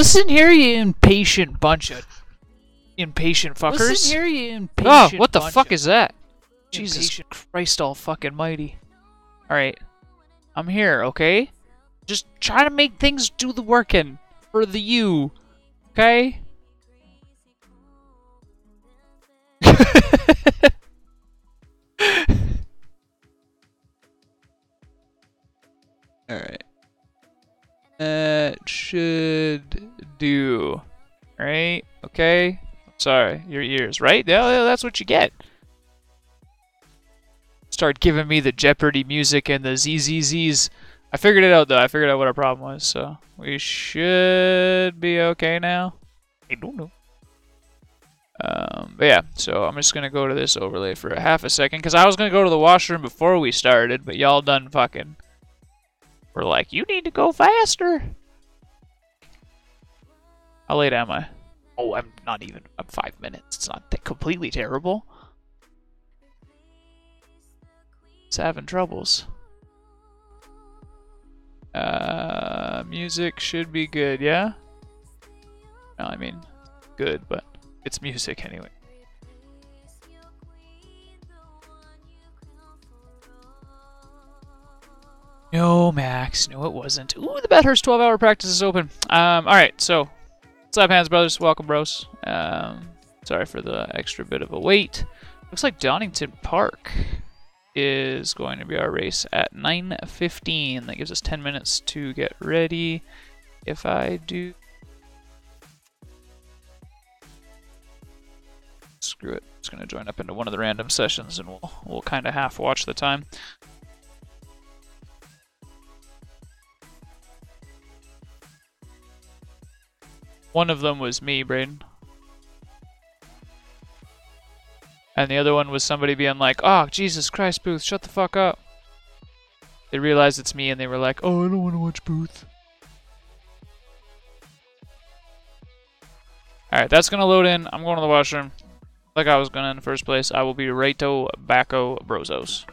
Listen here, you impatient bunch of impatient fuckers. Listen here, you impatient what the bunch fuck of is that? Jesus impatient- Christ all fucking mighty. Alright. I'm here, okay? Just try to make things do the working for the you. Okay? Alright. That should do. Right? Okay? Sorry, your ears, right? Yeah, that's what you get. Start giving me the Jeopardy music and the ZZZs. I figured it out, though. I figured out what our problem was, so we should be okay now. I don't know. But yeah, so I'm just going to go to this overlay for a half a second, because I was going to go to the washroom before we started, but y'all done fucking... We're like, you need to go faster. How late am I? Oh, I'm not even... I'm 5 minutes. It's not completely terrible. It's having troubles. Music should be good, yeah? No, I mean, good, but it's music anyway. No, Max. No, it wasn't. Ooh, the Bathurst 12-hour practice is open. Alright, so, what's up, Hands Brothers? Welcome, bros. Sorry for the extra bit of a wait. Looks like Donington Park is going to be our race at 9:15. That gives us 10 minutes to get ready. If I do... Screw it. It's going to join up into one of the random sessions and we'll kind of half watch the time. One of them was me, Braden. And the other one was somebody being like, oh, Jesus Christ, Booth, shut the fuck up. They realized it's me and they were like, oh, I don't want to watch Booth. Alright, that's going to load in. I'm going to the washroom. Like I was going to in the first place. I will be righto backo brozos.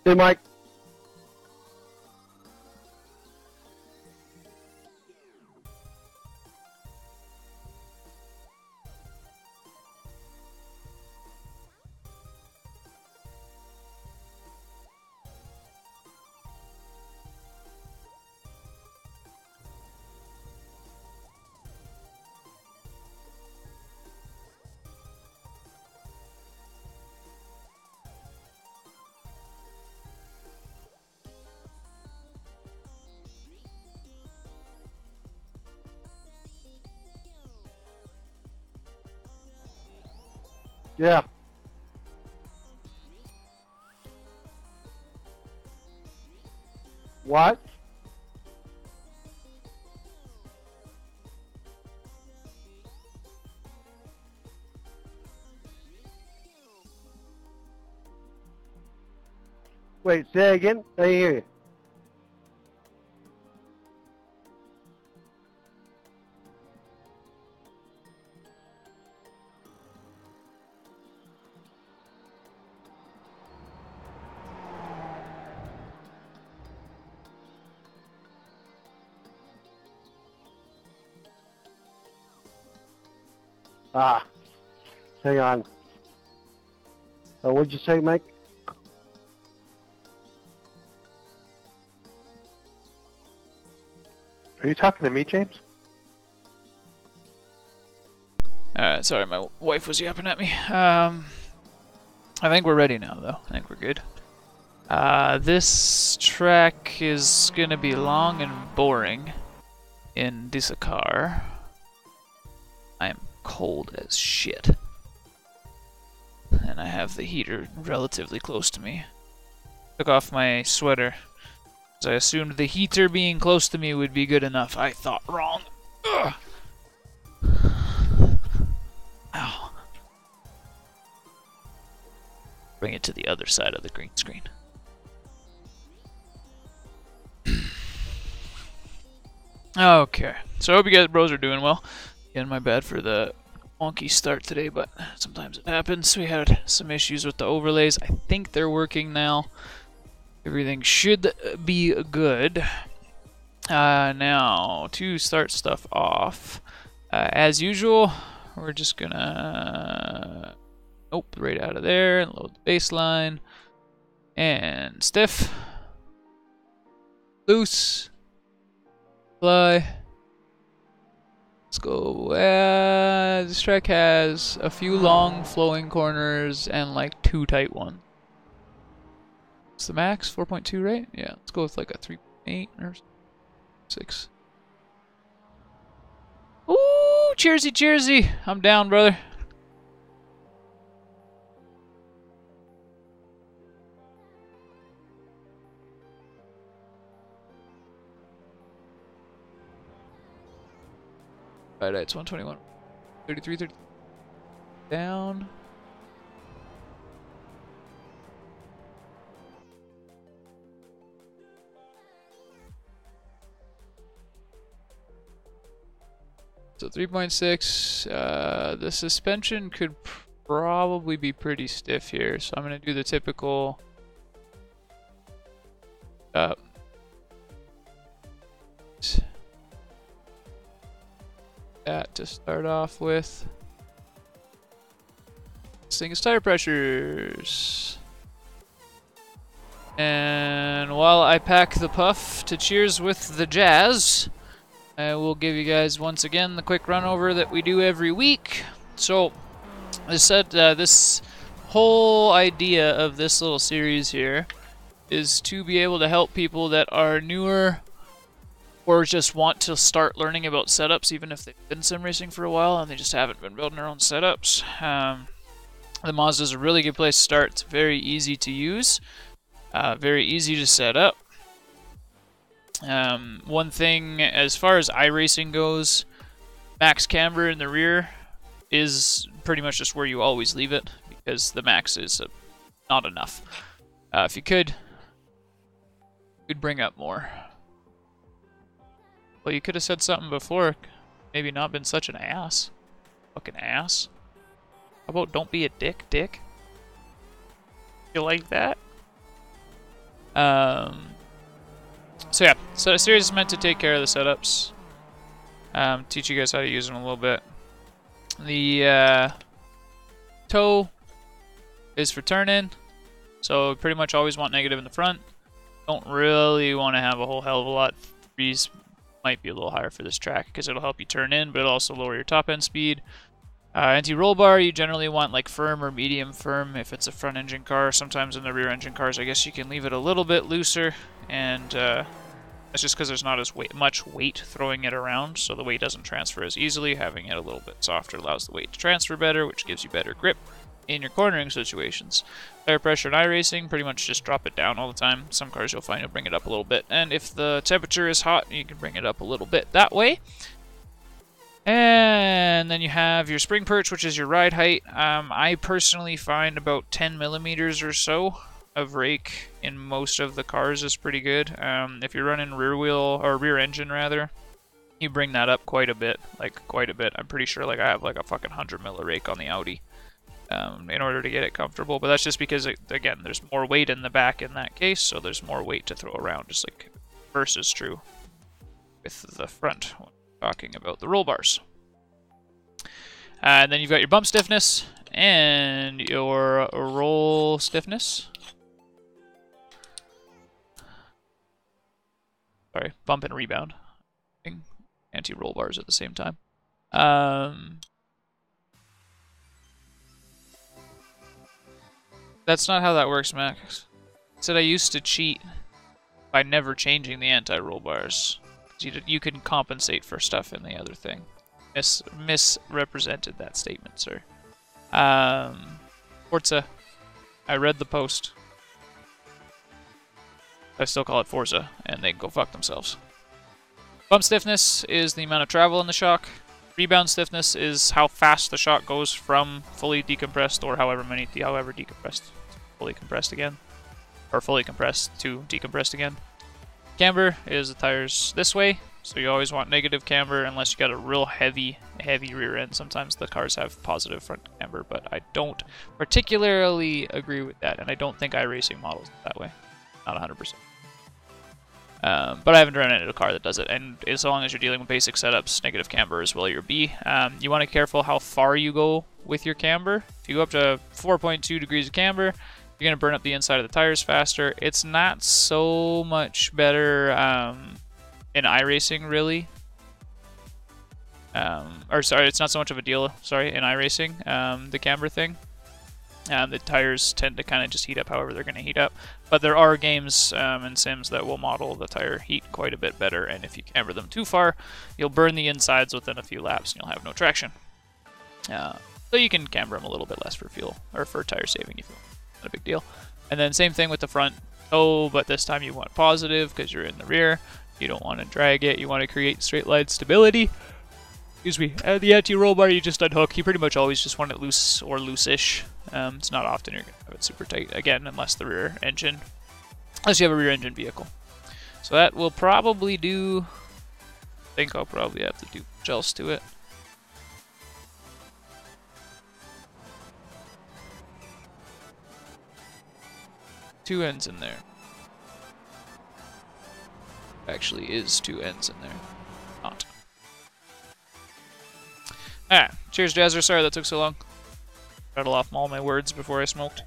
Hey, Mike. Yeah. What? Wait, say that again? I didn't hear you. Ah, hang on. What'd you say, Mike? Are you talking to me, James? Sorry, my wife was yapping at me. I think we're ready now, though. I think we're good. This track is gonna be long and boring in this car. I'm cold as shit. And I have the heater relatively close to me. Took off my sweater, because I assumed the heater being close to me would be good enough. I thought wrong. Ugh. Ow. Bring it to the other side of the green screen. Okay, so I hope you guys bros are doing well. Again, my bad for the wonky start today, but sometimes it happens. We had some issues with the overlays. I think they're working now. Everything should be good. Now, to start stuff off, as usual, we're just gonna right out of there and load the baseline. And stiff. Loose. Fly. Let's go. This track has a few long flowing corners and like 2 tight ones. What's the max? 4.2, right? Yeah, let's go with like a 3.8 or 6. Ooh, cheersy, cheersy. I'm down, brother. Right, it's 121. 33, 30. Down. So 3.6. The suspension could probably be pretty stiff here, so I'm going to do the typical that to start off with. This thing is tire pressures. And while I pack the puff to cheers with the jazz, I will give you guys once again the quick run over that we do every week. So, this whole idea of this little series here is to be able to help people that are newer or just want to start learning about setups, even if they've been sim racing for a while and they just haven't been building their own setups. The Mazda is a really good place to start. It's very easy to use, very easy to set up. One thing, as far as iRacing goes, max camber in the rear is pretty much just where you always leave it, because the max is not enough. If you could bring up more. Well, you could have said something before. Maybe not been such an ass. Fucking ass. How about don't be a dick? You like that? So yeah, so the series is meant to take care of the setups. Teach you guys how to use them a little bit. The toe is for turn in. So pretty much always want negative in the front. Don't really want to have a whole hell of a lot. Threes might be a little higher for this track because it'll help you turn in, but it'll also lower your top end speed. Anti-roll bar, you generally want like firm or medium firm if it's a front engine car. Sometimes in the rear engine cars, I guess you can leave it a little bit looser, and that's just because there's not as much weight throwing it around, so the weight doesn't transfer as easily. Having it a little bit softer allows the weight to transfer better, which gives you better grip in your cornering situations. Tire pressure in iRacing, pretty much just drop it down all the time. Some cars you'll find you'll bring it up a little bit, and if the temperature is hot, you can bring it up a little bit that way. And then you have your spring perch, which is your ride height. I personally find about 10 millimeters or so of rake in most of the cars is pretty good. If you're running rear wheel, or rear engine rather, you bring that up quite a bit, I'm pretty sure like I have like a fucking 100 mil rake on the Audi in order to get it comfortable. But that's just because, again, there's more weight in the back in that case, so there's more weight to throw around, just like versus true with the front when talking about the roll bars. And then you've got your bump stiffness and your roll stiffness. Sorry, bump and rebound. Anti-roll bars at the same time. That's not how that works, Max. I said I used to cheat by never changing the anti-roll bars. You can compensate for stuff in the other thing. Misrepresented that statement, sir. Forza. I read the post. I still call it Forza, and they can go fuck themselves. Bump stiffness is the amount of travel in the shock. Rebound stiffness is how fast the shock goes from fully decompressed or however decompressed, fully compressed again, or fully compressed to decompressed again. Camber is the tires this way, so you always want negative camber unless you got a real heavy rear end. Sometimes the cars have positive front camber, but I don't particularly agree with that, and I don't think iRacing models it that way. Not 100%. But I haven't run into a car that does it, and as long as you're dealing with basic setups, negative camber is well your B. You want to be careful how far you go with your camber. If you go up to 4.2 degrees of camber, you're going to burn up the inside of the tires faster. It's not so much better in iRacing, really. It's not so much of a deal, in iRacing, the camber thing. The tires tend to kind of just heat up however they're going to heat up. But there are games and sims that will model the tire heat quite a bit better, and if you camber them too far, you'll burn the insides within a few laps and you'll have no traction. So you can camber them a little bit less for fuel, or for tire saving, you feel. Not a big deal. And then same thing with the front toe, but this time you want positive because you're in the rear. You don't want to drag it. You want to create straight line stability. Excuse me. And the anti-roll bar you just unhook. You pretty much always just want it loose or loose-ish. It's not often you're going to have it super tight, again, unless you have a rear engine vehicle. So that will probably do, I think I'll probably have to do gels to it. Two ends in there. Actually is two ends in there. Not. Alright, cheers Jazzer, sorry that took so long. Rattle off all my words before I smoked.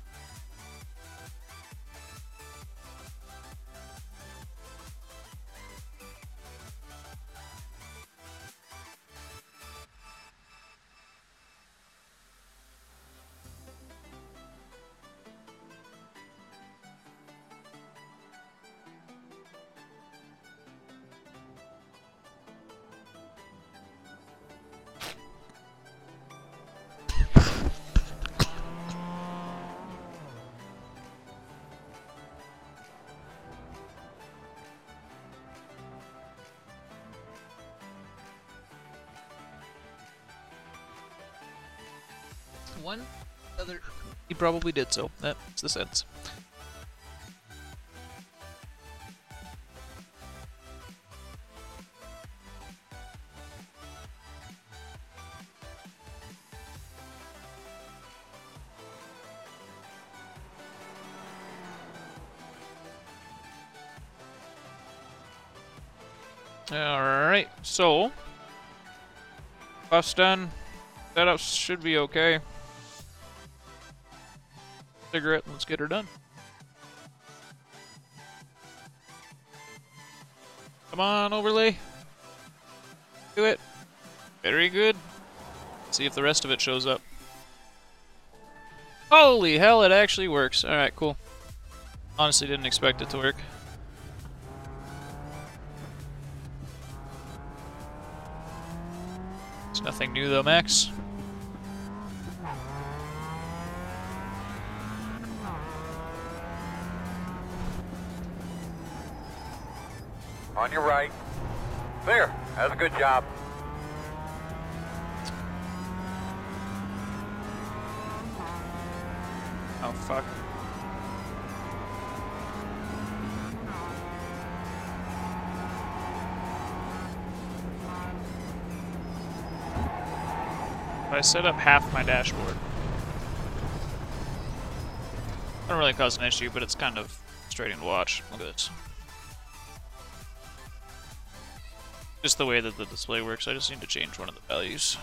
One other. He probably did so. That makes the sense. Alright, so buff's done. Setup should be okay. Cigarette, let's get her done. Come on, overlay. Do it. Very good. Let's see if the rest of it shows up. Holy hell, it actually works. Alright, cool. Honestly didn't expect it to work. It's nothing new though, Max. On your right. There. That's a good job. Oh, fuck. I set up half my dashboard. Doesn't really cause an issue, but it's kind of frustrating to watch. Look at this. Just the way that the display works, I just need to change one of the values.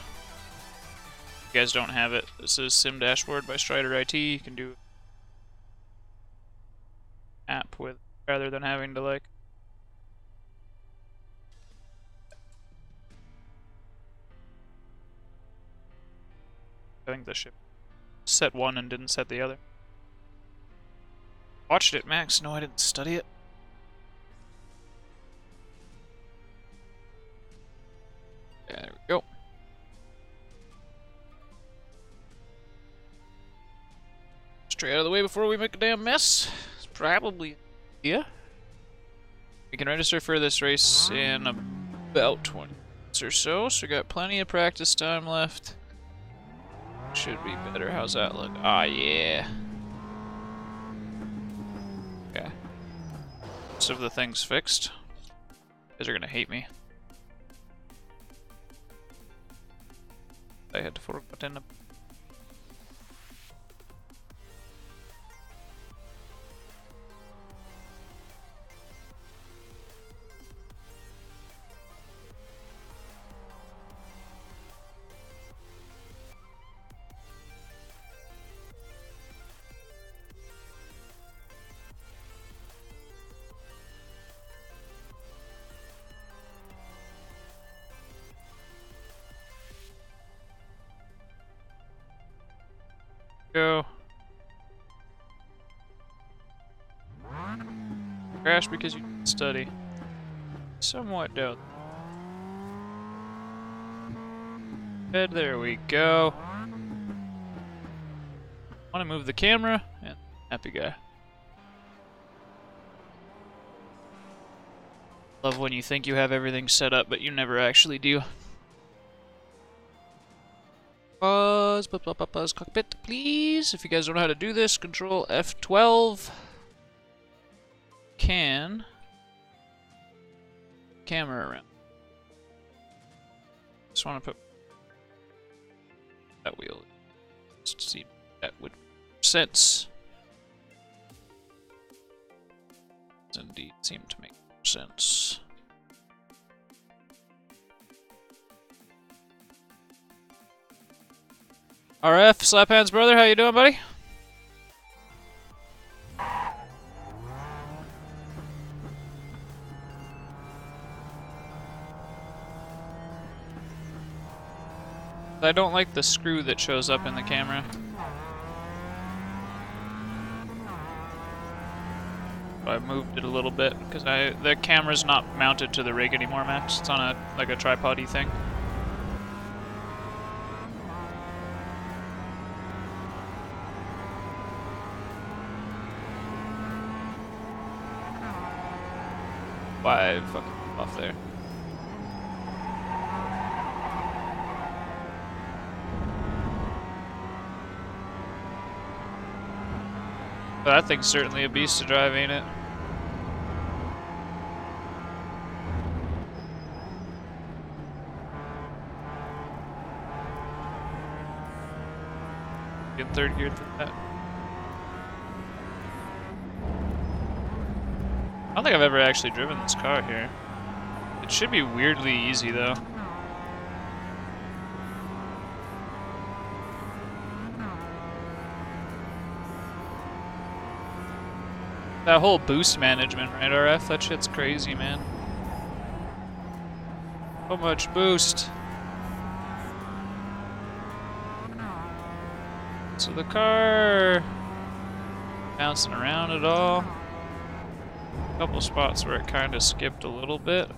you guys don't have it, this is Sim Dashboard by Strider IT. You can do app with rather than having to like I think the ship set one and didn't set the other. Watched it, Max. No, I didn't study it. There we go. Straight out of the way before we make a damn mess. It's probably yeah. We can register for this race in about 20 minutes or so, so we got plenty of practice time left. Should be better. How's that look? Ah, yeah. Okay. Most of the things fixed. You guys are gonna hate me. I had to forget in a go. Crash because you didn't study. Somewhat doubt. There we go. Want to move the camera and happy guy. Love when you think you have everything set up, but you never actually do. Pause, pause, cockpit, please. If you guys don't know how to do this, Control F12. Can camera around. Just want to put that wheel. Just to see if that would make sense. Does indeed seem to make sense. RF, slap hands, brother. How you doing, buddy? I don't like the screw that shows up in the camera. I moved it a little bit because the camera's not mounted to the rig anymore, Max. It's on a like a tripod-y thing. Why fucking off there? But that thing's certainly a beast to drive, ain't it? Get third gear through that. I don't think I've ever actually driven this car here. It should be weirdly easy though. That whole boost management, right, RF? That shit's crazy, man. So much boost. So the car bouncing around at all. A couple spots where it kind of skipped a little bit.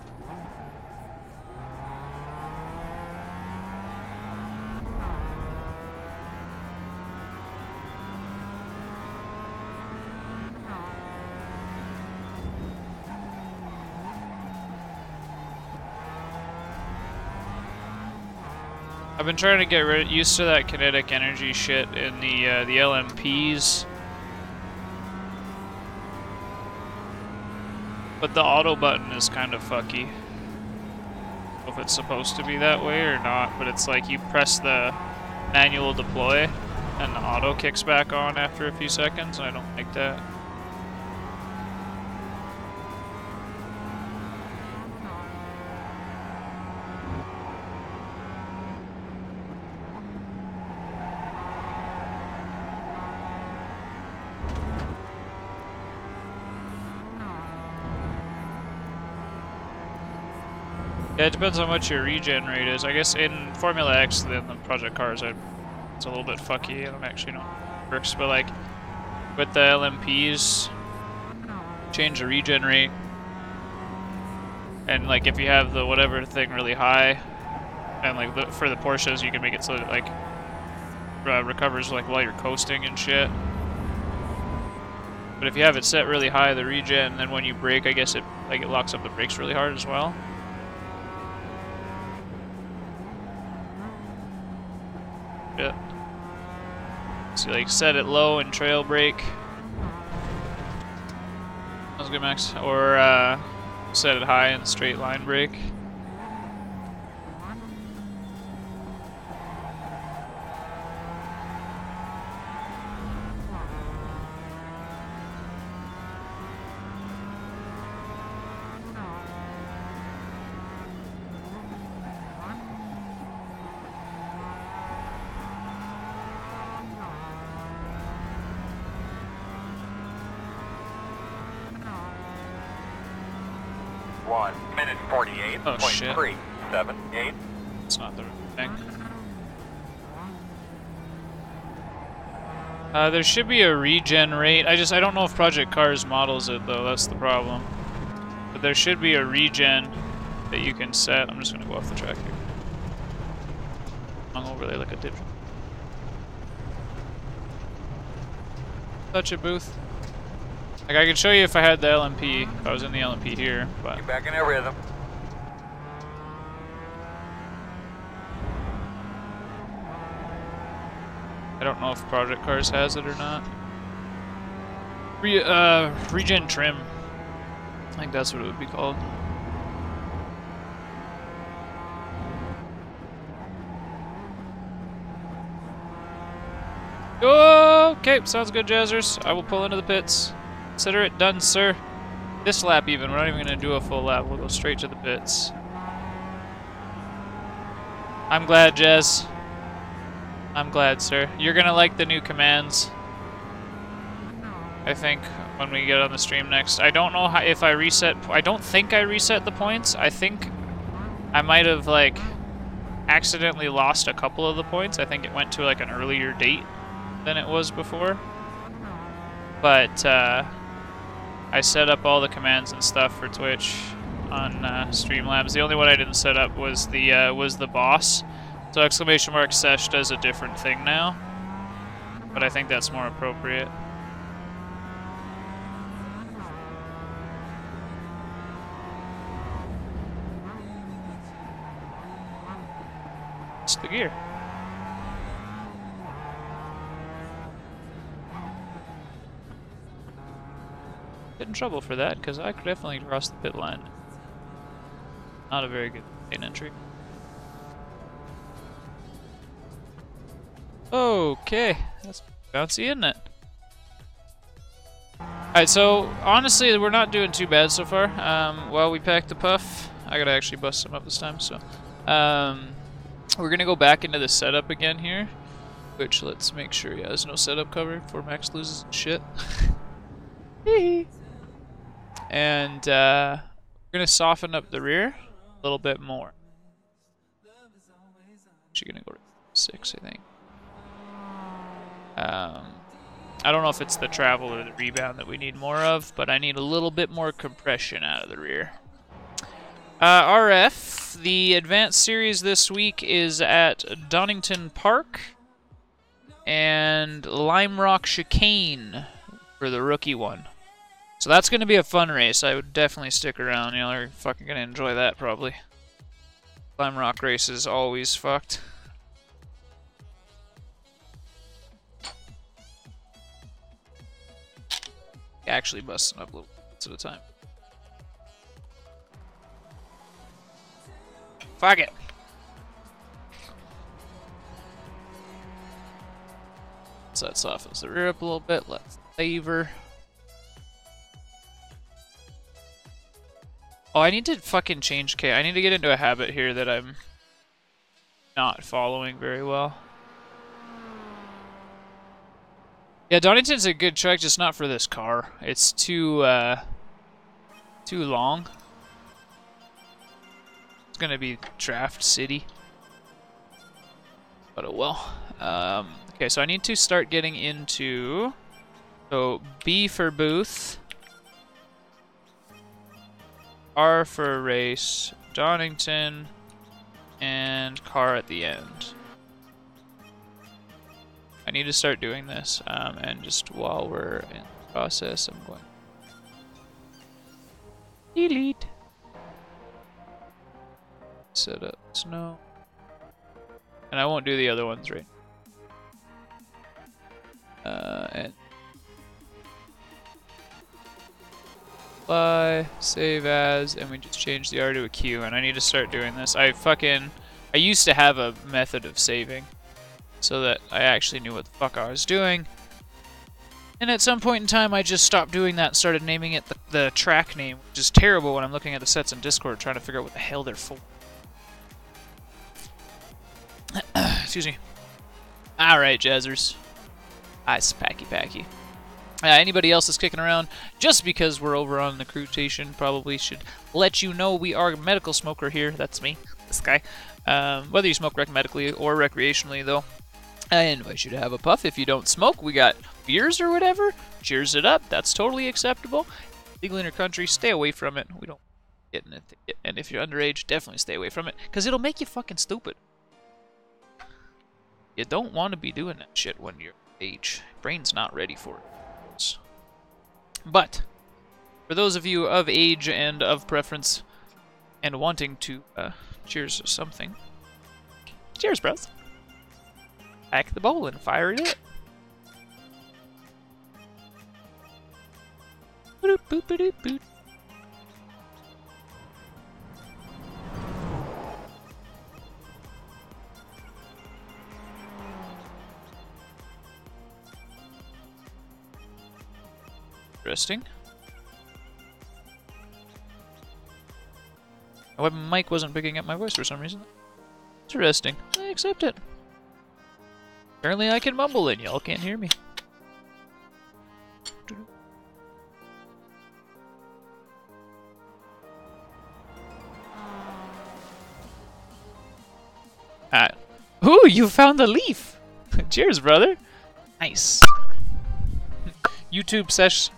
I've been trying to get used to that kinetic energy shit in the LMPs. But the auto button is kind of fucky. I don't know if it's supposed to be that way or not, but it's like you press the manual deploy and the auto kicks back on after a few seconds. I don't like that. Yeah, it depends on what your regen rate is. I guess in Formula X, then the Project Cars, it's a little bit fucky. I don't actually know how it works, but like with the LMPs, change the regen rate, and like if you have the whatever thing really high, and like for the Porsches, you can make it so that like recovers like while you're coasting and shit. But if you have it set really high, the regen, then when you brake, I guess it locks up the brakes really hard as well. Yeah. So like set it low and trail brake. Sounds good, Max. Or set it high and straight line brake. Minute 48.378. It's not the thing. There should be a regen rate. I don't know if Project Cars models it though. That's the problem. But there should be a regen that you can set. I'm just gonna go off the track here. Long overlay like a dip. Touch it, Booth. Like I could show you if I had the LMP. If I was in the LMP here, but Get back in that rhythm. I don't know if Project Cars has it or not. Regen trim. I think that's what it would be called. Okay, sounds good, Jazzers. I will pull into the pits. Consider it done, sir. This lap even. We're not even going to do a full lap. We'll go straight to the pits. I'm glad, Jazz. I'm glad, sir. You're going to like the new commands. I think when we get on the stream next. I don't know how, if I reset... I don't think I reset the points. I think I might have, like, accidentally lost a couple of the points. I think it went to, like, an earlier date than it was before. But, I set up all the commands and stuff for Twitch on Streamlabs. The only one I didn't set up was the boss. So exclamation mark sesh does a different thing now, but I think that's more appropriate. It's the gear. Get in trouble for that, because I could definitely cross the pit line. Not a very good lane entry. Okay, that's bouncy, isn't it? Alright, so honestly, we're not doing too bad so far. Well, we packed the puff. I gotta actually bust some up this time, so. We're gonna go back into the setup again here. Which, let's make sure he has no setup cover before Max loses shit. And we're gonna soften up the rear a little bit more. Actually gonna go to 6, I think. I don't know if it's the travel or the rebound that we need more of, but I need a little bit more compression out of the rear. RF, the Advanced Series this week is at Donington Park and Lime Rock Chicane for the rookie one. So that's going to be a fun race. I would definitely stick around. You know, they're fucking going to enjoy that probably. Lime Rock race is always fucked. Actually busting up a little bits at a time. Fuck it. So that softens the rear up a little bit. Let's favor. Oh, I need to fucking change K. I need to get into a habit here that I'm not following very well. Yeah, Donington's a good track, just not for this car. It's too long. It's gonna be Draft City. But oh well. Okay, so I need to start getting into... So, B for booth. R for race. Donington. And car at the end. I need to start doing this. And just while we're in the process, I'm going... Delete. Set up snow. And I won't do the other ones right. And apply, save as, and we just change the R to a Q. And I need to start doing this. I used to have a method of saving so that I actually knew what the fuck I was doing. And at some point in time, I just stopped doing that and started naming it the track name, which is terrible when I'm looking at the sets in Discord trying to figure out what the hell they're for. Excuse me. Alright, Jazzers. Ice packy. Anybody else that's kicking around, just because we're over on the crew station, probably should let you know we are a medical smoker here. That's me, this guy. Whether you smoke medically or recreationally, though, I invite you to have a puff. If you don't smoke, we got beers or whatever. Cheers it up. That's totally acceptable. Legal in your country, stay away from it. We don't get in it. And if you're underage, definitely stay away from it, because it'll make you fucking stupid. You don't want to be doing that shit when you're age. Brain's not ready for it. But for those of you of age and of preference and wanting to cheers or something, cheers, bros. Pack the bowl and fire it up. Boop boop boop boop. Interesting. Oh, my mic wasn't picking up my voice for some reason. Interesting. I accept it. Apparently I can mumble and y'all can't hear me. Ooh, you found the leaf! Cheers, brother! Nice. YouTube sesh.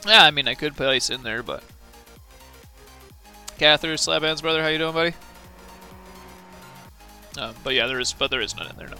Yeah, I mean, I could place in there, but... Cather, Slab Hands, brother, how you doing, buddy? But yeah, there is none in there, no.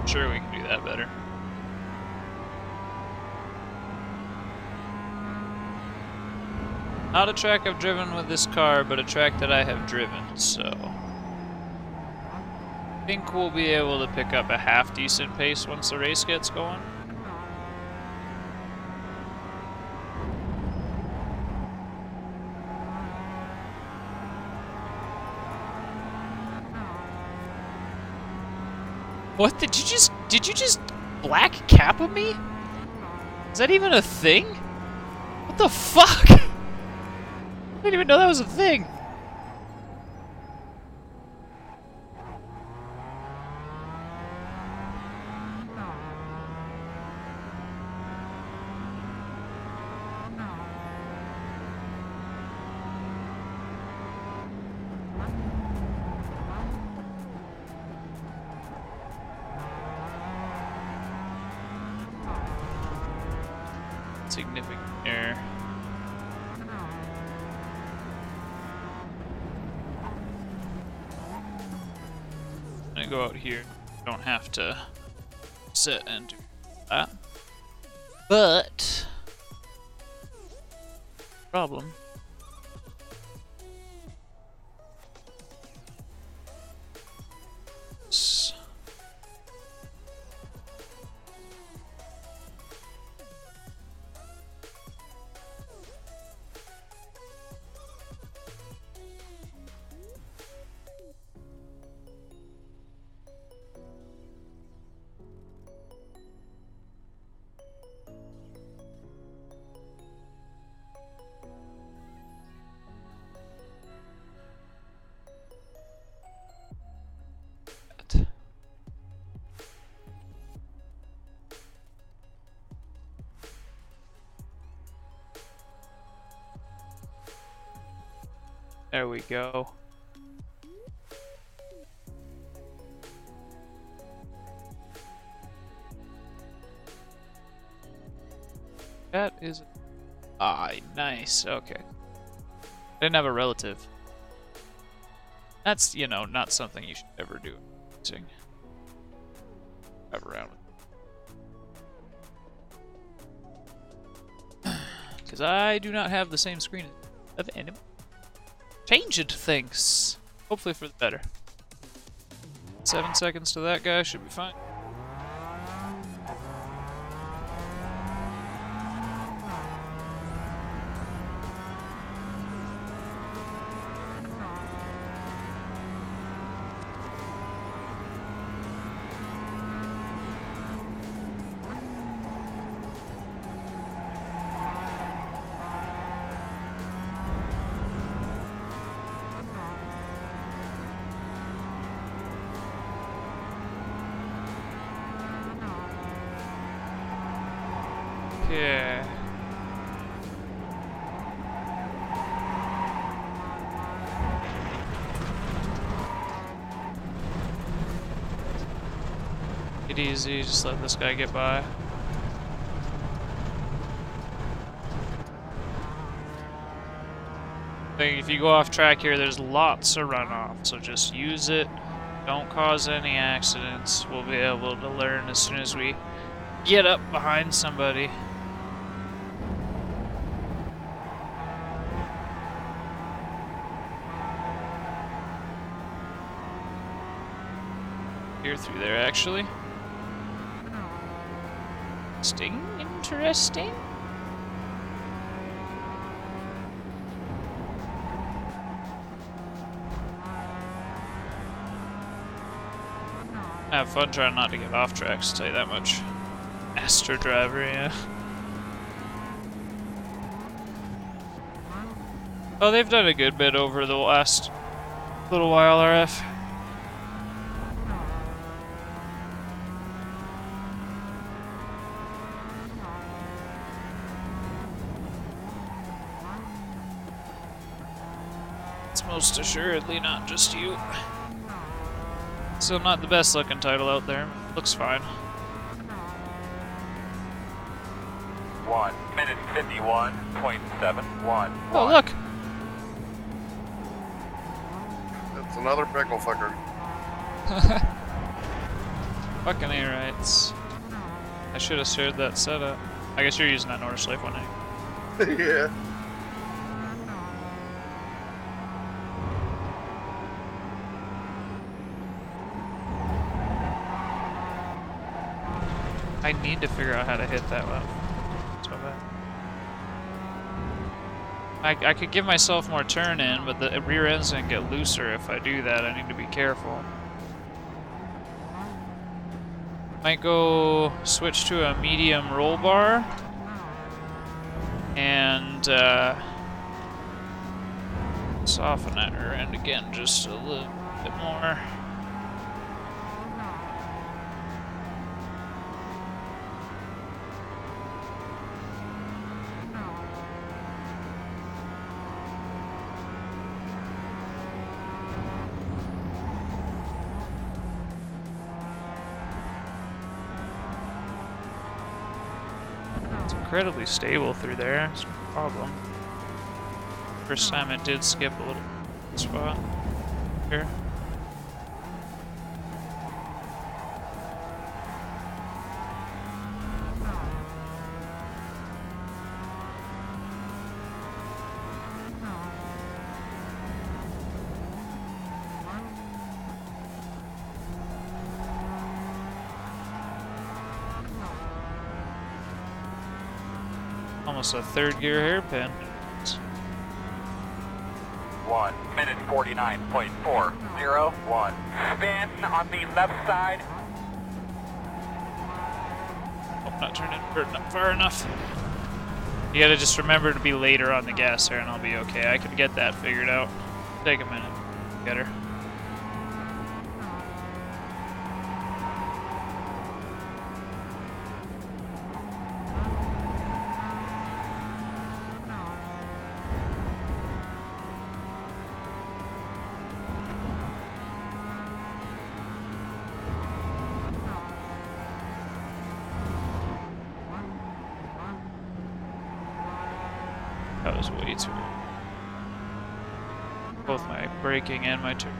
Sure, we can do that better. Not a track I've driven with this car, but a track that I have driven, so... I think we'll be able to pick up a half-decent pace once the race gets going. What did you just black cap of me? Is that even a thing? What the fuck? I didn't even know that was a thing. significant error. I'm gonna go out here. Don't have to sit and do that. But problem. There we go. That is... nice. Okay. I didn't have a relative. That's, you know, not something you should ever do. Drive around with. Because I do not have the same screen of anime. Changed things. Hopefully for the better. 7 seconds to that guy should be fine. Yeah. Take it easy, just let this guy get by. I think if you go off track here, there's lots of runoff, so just use it. Don't cause any accidents. We'll be able to learn as soon as we get up behind somebody. Here through there, actually. Interesting. Have fun trying not to get off tracks, I'll tell you that much. Master driver, yeah. Oh, they've done a good bit over the last little while, RF. It's most assuredly not just you. Still not the best looking title out there. Looks fine. 1 minute 51.71. Oh, look! That's another pickle fucker. Fucking A-rights. I should have shared that setup. I guess you're using that Nordic Life one, eh? Yeah. I need to figure out how to hit that one. So bad. I could give myself more turn in, but the rear end's gonna get looser if I do that. I need to be careful. Might go switch to a medium roll bar and soften that rear end again just a little bit more. incredibly stable through there. It's no problem. First time it did skip a little spot here. Almost a third gear hairpin. 1 minute 49.401. Spin on the left side. Oh, not turning up far enough. You gotta just remember to be later on the gas there and I'll be okay. I can get that figured out. Take a minute. Get her. That was way too early. Both my braking and my turn.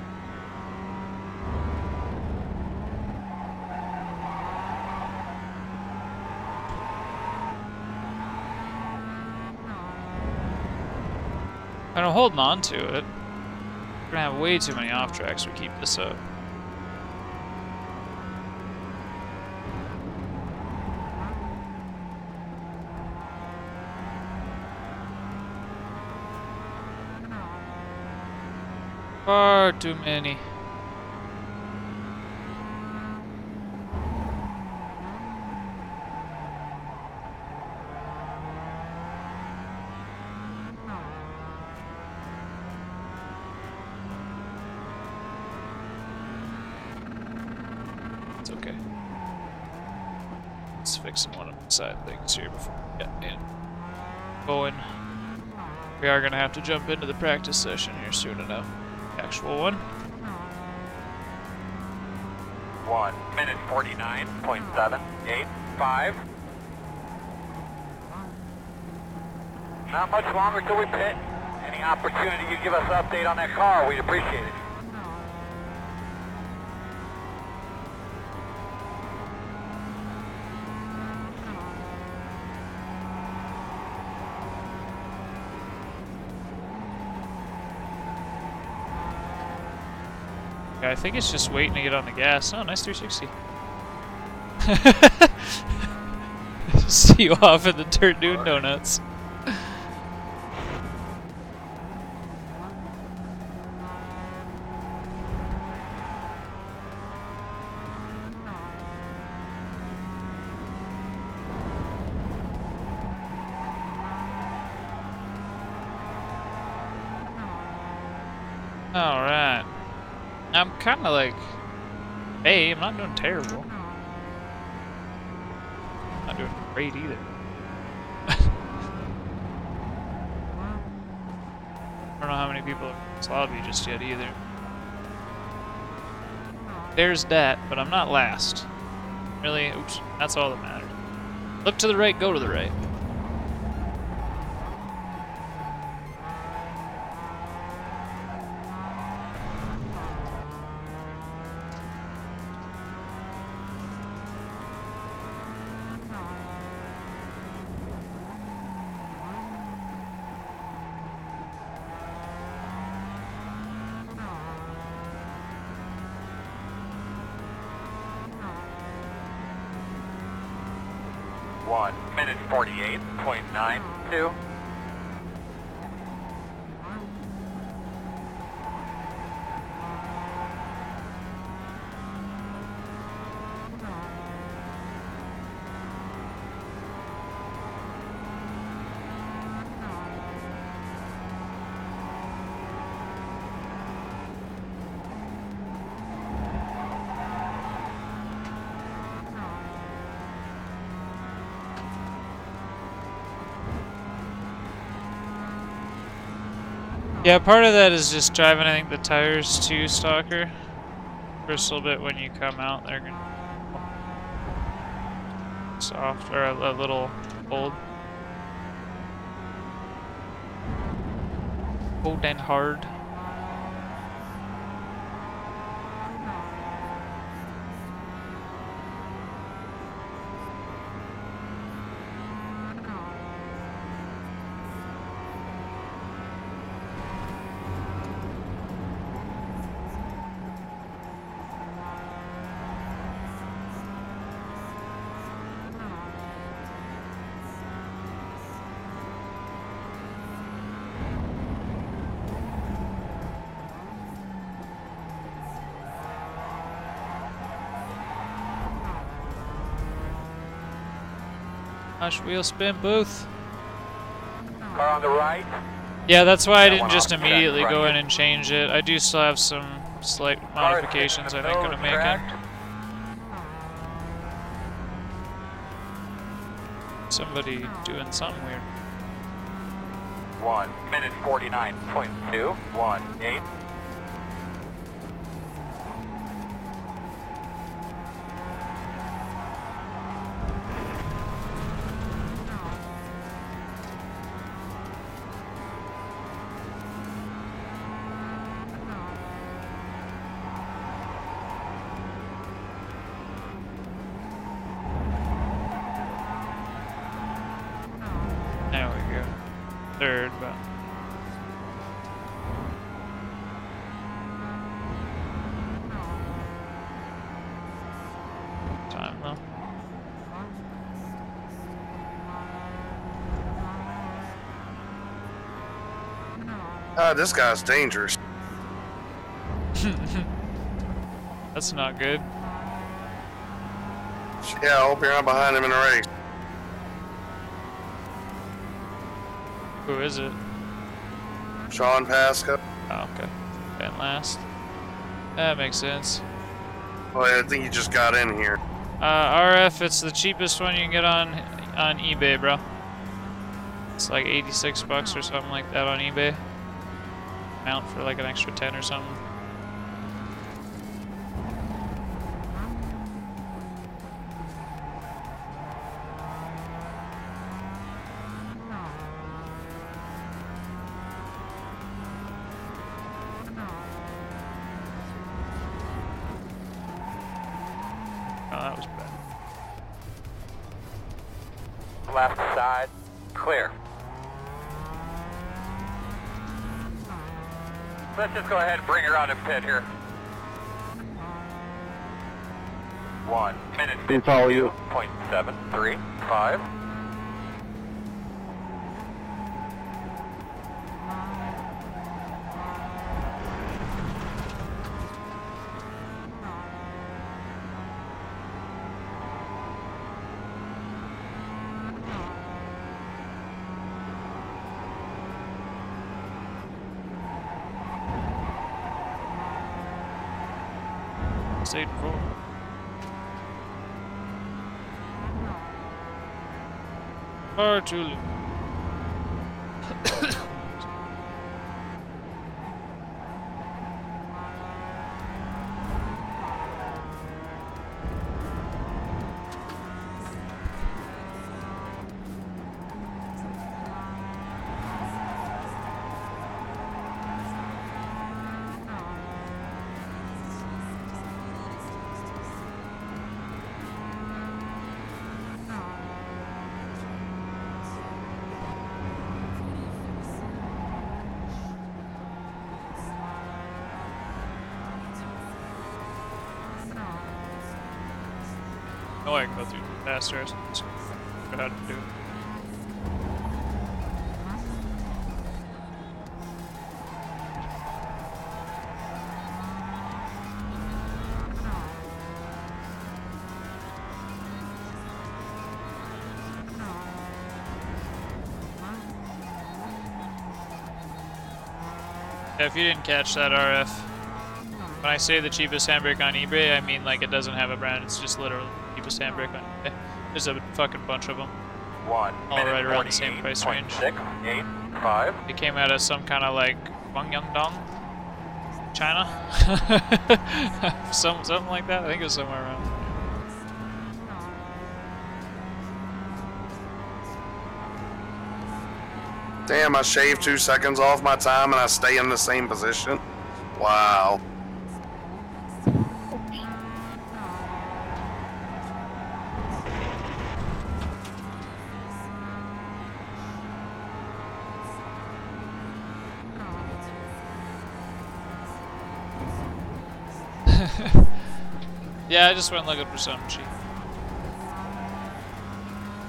And I'm holding on to it. We're gonna have way too many off tracks if we keep this up. Far too many. It's okay. Let's fix one of the side things here before we get in. Going. We are gonna have to jump into the practice session here soon enough. Actual one. 1 minute 49.785. Not much longer till we pit. Any opportunity you give us an update on that car, we'd appreciate it. I think it's just waiting to get on the gas. Oh, nice 360. See you off in the dirt doing donuts. All right. I'm kind of like, hey, I'm not doing terrible. Not doing great either. I don't know how many people are in this lobby just yet either. There's that, but I'm not last. Really, oops, that's all that matters. Look to the right, go to the right. One minute 48.92. Yeah, part of that is just driving, I think, the tires too, Stalker. First little bit when you come out, they're gonna soft or a little cold. Cold and hard. Gosh, wheel spin booth. Car on the right. Yeah, that's why I That didn't one just off the immediately track, go right. in and change it. I do still have some slight Car is modifications I hitting think the gonna middle make of it. the track. Somebody doing something weird. 1 minute 49.218. There we go. Third, but time though. This guy's dangerous. That's not good. Yeah, I hope you're not behind him in the race. Who is it? Sean Pasco. Oh, okay. And last. That makes sense. Well, I think he just got in here. RF, it's the cheapest one you can get on eBay, bro. It's like 86 bucks or something like that on eBay. Mount for like an extra 10 or something. Oh, that was bad. Left side, clear. Let's just go ahead and bring her out and pit here. 1 minute We follow you. 52.735. Stayed forward. Far too low. Oh, I can go through faster. That's what I had to do. Yeah, if you didn't catch that, RF, when I say the cheapest handbrake on eBay, I mean like it doesn't have a brand, it's just literally the cheapest handbrake on eBay. There's a fucking bunch of them. 1 All minute right around the same price range. 48.685. They came out of some kind of like Guangdong, China, something like that. I think it was somewhere around. Damn, I shaved 2 seconds off my time and I stay in the same position. Wow. Yeah, I just went looking for some cheap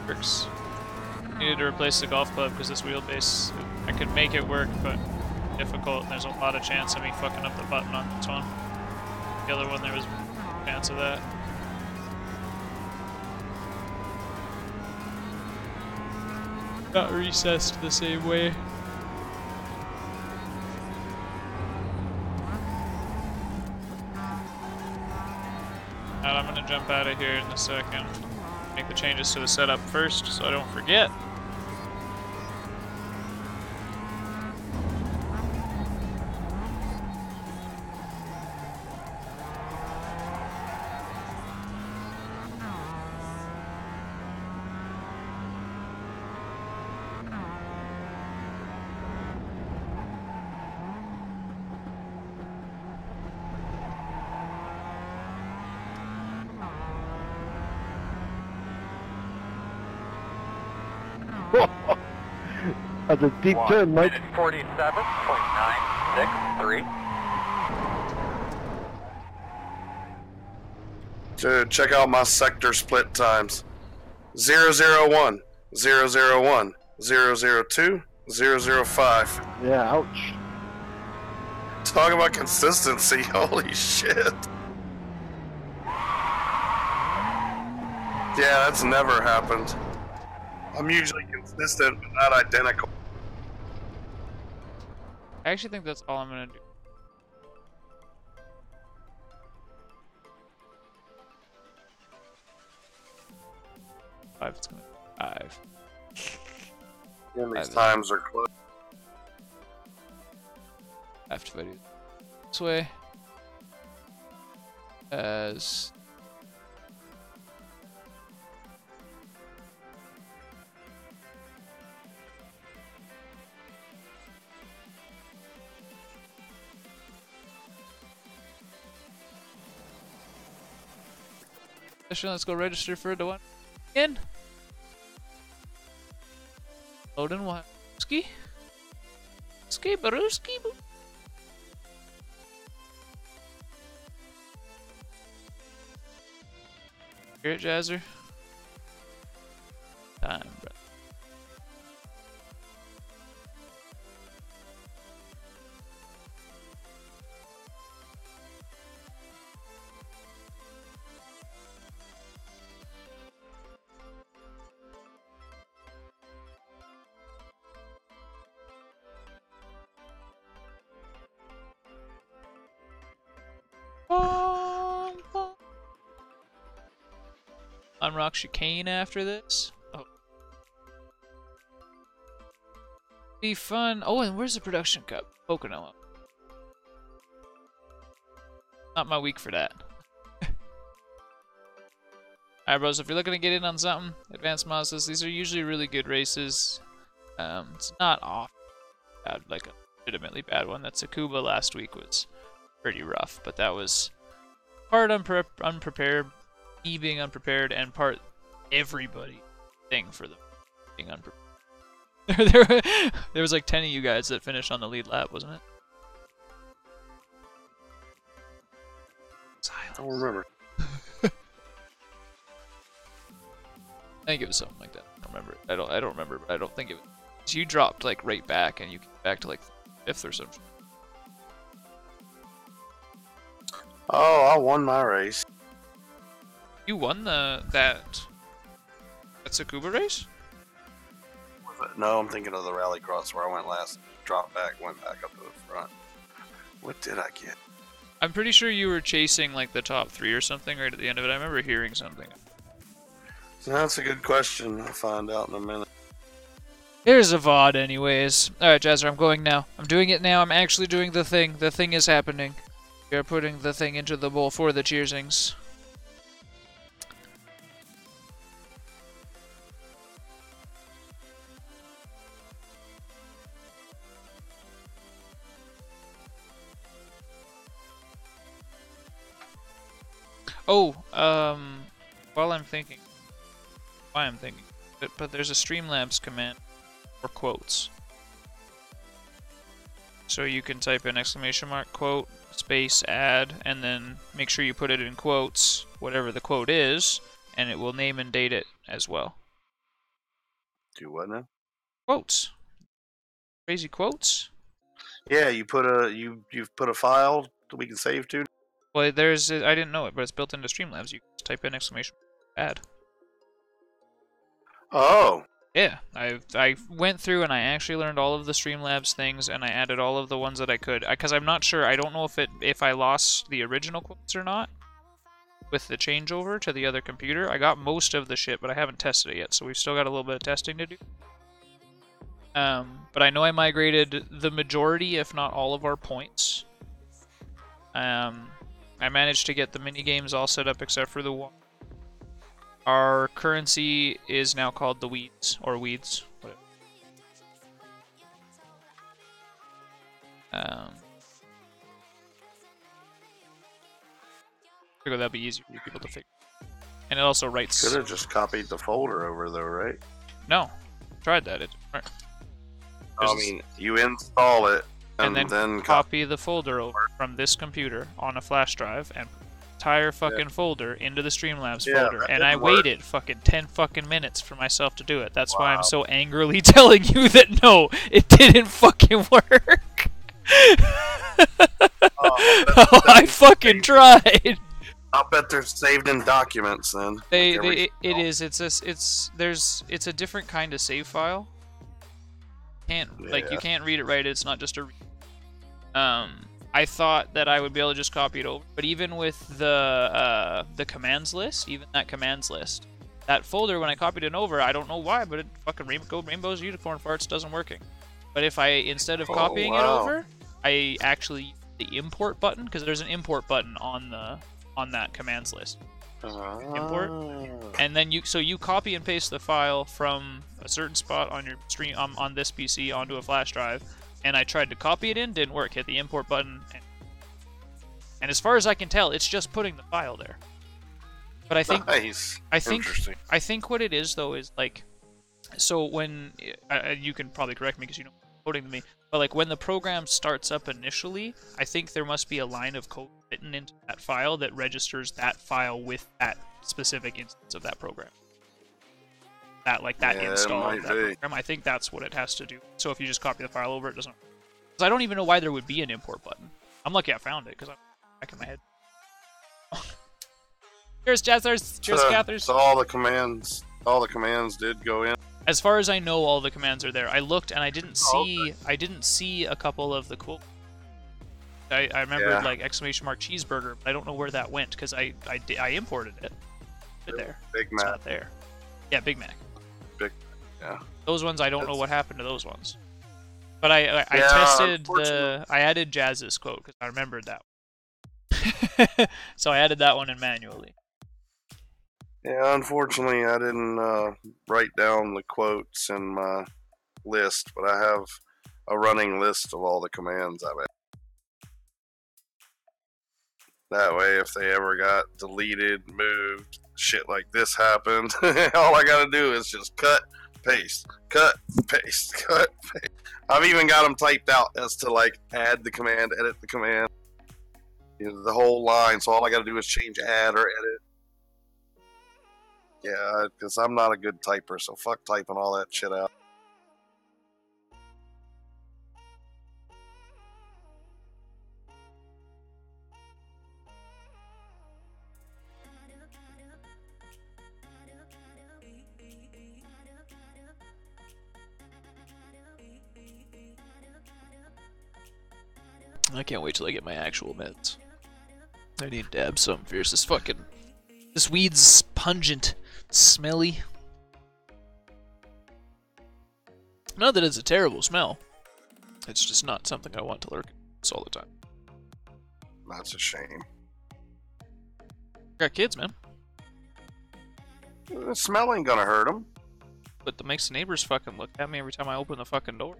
tricks. Needed to replace the golf club because this wheelbase, I could make it work, but difficult, and there's a lot of chance of me fucking up the button on this one. The other one, there was a chance of that. Not recessed the same way. I'm gonna jump out of here in a second. Make the changes to the setup first so I don't forget. That's a deep turn, Mike. 47.963. To check out my sector split times. 001, 001, 002, 005. Yeah, ouch. Talk about consistency, holy shit. Yeah, that's never happened. I'm usually consistent, but not identical. I actually think that's all I'm gonna do. Five, it's gonna be 5. And these times are close. After I do this way, as let's go register for the one in. Loading one. Ski. Ski baruski. Hear it, Jazzer? Time, bro. Unrock chicane after this. Oh, be fun. Oh, and where's the production cup? Pocono. Not my week for that. Alright, bros. If you're looking to get in on something, Advanced Mazdas, these are usually really good races. It's not off bad, like a legitimately bad one. That Tsukuba last week was pretty rough, but that was part unprepared. Me being unprepared and part everybody thing for them being unprepared. there was like 10 of you guys that finished on the lead lap, wasn't it? I don't remember. I think it was something like that. I don't remember it. I don't remember, but I don't think it was. You dropped like right back and you came back to like 5th or something. Oh, I won my race. You won that Tsukuba race? No, I'm thinking of the rallycross where I went last. Dropped back, went back up to the front. What did I get? I'm pretty sure you were chasing like the top 3 or something right at the end of it. I remember hearing something. That's a good question. I'll find out in a minute. Here's a VOD anyways. Alright, Jazzer, I'm going now. I'm doing it now. I'm actually doing the thing. The thing is happening. We are putting the thing into the bowl for the cheersings. Oh, while I'm thinking, but there's a Streamlabs command for quotes. So you can type in ! quote, space, add, and then make sure you put it in quotes, whatever the quote is, and it will name and date it as well. Do what now? Quotes. Crazy quotes? Yeah, you've put a file that we can save to. Well, I didn't know it, but it's built into Streamlabs. You can just type in ! add. Oh. Yeah, I went through and I actually learned all of the Streamlabs things, and I added all of the ones that I could. Because I'm not sure, I don't know if I lost the original quotes or not with the changeover to the other computer. I got most of the shit, but I haven't tested it yet, so we've still got a little bit of testing to do. But I know I migrated the majority, if not all of our points. I managed to get the mini games all set up except for the one. Our currency is now called the Weeds, or Weeds. Whatever. Figure that'd be easier for people to figure. And it also writes. Could have just copied the folder over though, right? No, tried that. I mean, you install it and then copy the folder over from this computer on a flash drive and entire fucking folder into the Streamlabs folder, and I waited fucking 10 fucking minutes for myself to do it. That's why I'm so angrily telling you that no, it didn't fucking work. I fucking tried. I'll bet they're saved in documents then. It's a different kind of save file. You can't read it right. It's not just a. I thought that I would be able to just copy it over, but even with the commands list, that folder when I copied it over, I don't know why, but it fucking rainbows unicorn farts doesn't working. But if I instead of copying it over, I actually use the import button, because there's an import button on that commands list. Import, and then you copy and paste the file from a certain spot on your stream on this PC onto a flash drive. And I tried to copy it in, didn't work. Hit the import button, and as far as I can tell, it's just putting the file there. But I think what it is though is like, so when you can probably correct me because you know coding to me, but like when the program starts up initially, I think there must be a line of code written into that file that registers that file with that specific instance of that program. That install of that program. I think that's what it has to do. So if you just copy the file over, it doesn't. Because I don't even know why there would be an import button. I'm lucky I found it because I'm back in my head. Cheers, Jazzers. Cheers, Cathers. So all the commands did go in. As far as I know, all the commands are there. I looked and I didn't see a couple of the cool. I remembered like ! cheeseburger, but I don't know where that went because I imported it. There. Big Mac. It's not there. Yeah, Big Mac. Yeah. Those ones I don't know what happened to those ones. But I tested I added Jazz's quote because I remembered that one. So I added that one in manually. Yeah, unfortunately I didn't write down the quotes in my list, but I have a running list of all the commands I've added. That way, if they ever got deleted, moved, shit like this happened, all I gotta do is just cut, paste, cut, paste, cut, paste. I've even got them typed out as to like add the command, edit the command, the whole line. So all I gotta do is change add or edit. Yeah, because I'm not a good typer, so fuck typing all that shit out. I can't wait till I get my actual meds. I need to dab something fierce. This weed's pungent, smelly. Not that it's a terrible smell. It's just not something I want to lurk all the time. That's a shame. Got kids, man. The smell ain't gonna hurt them. But that makes the neighbors fucking look at me every time I open the fucking door.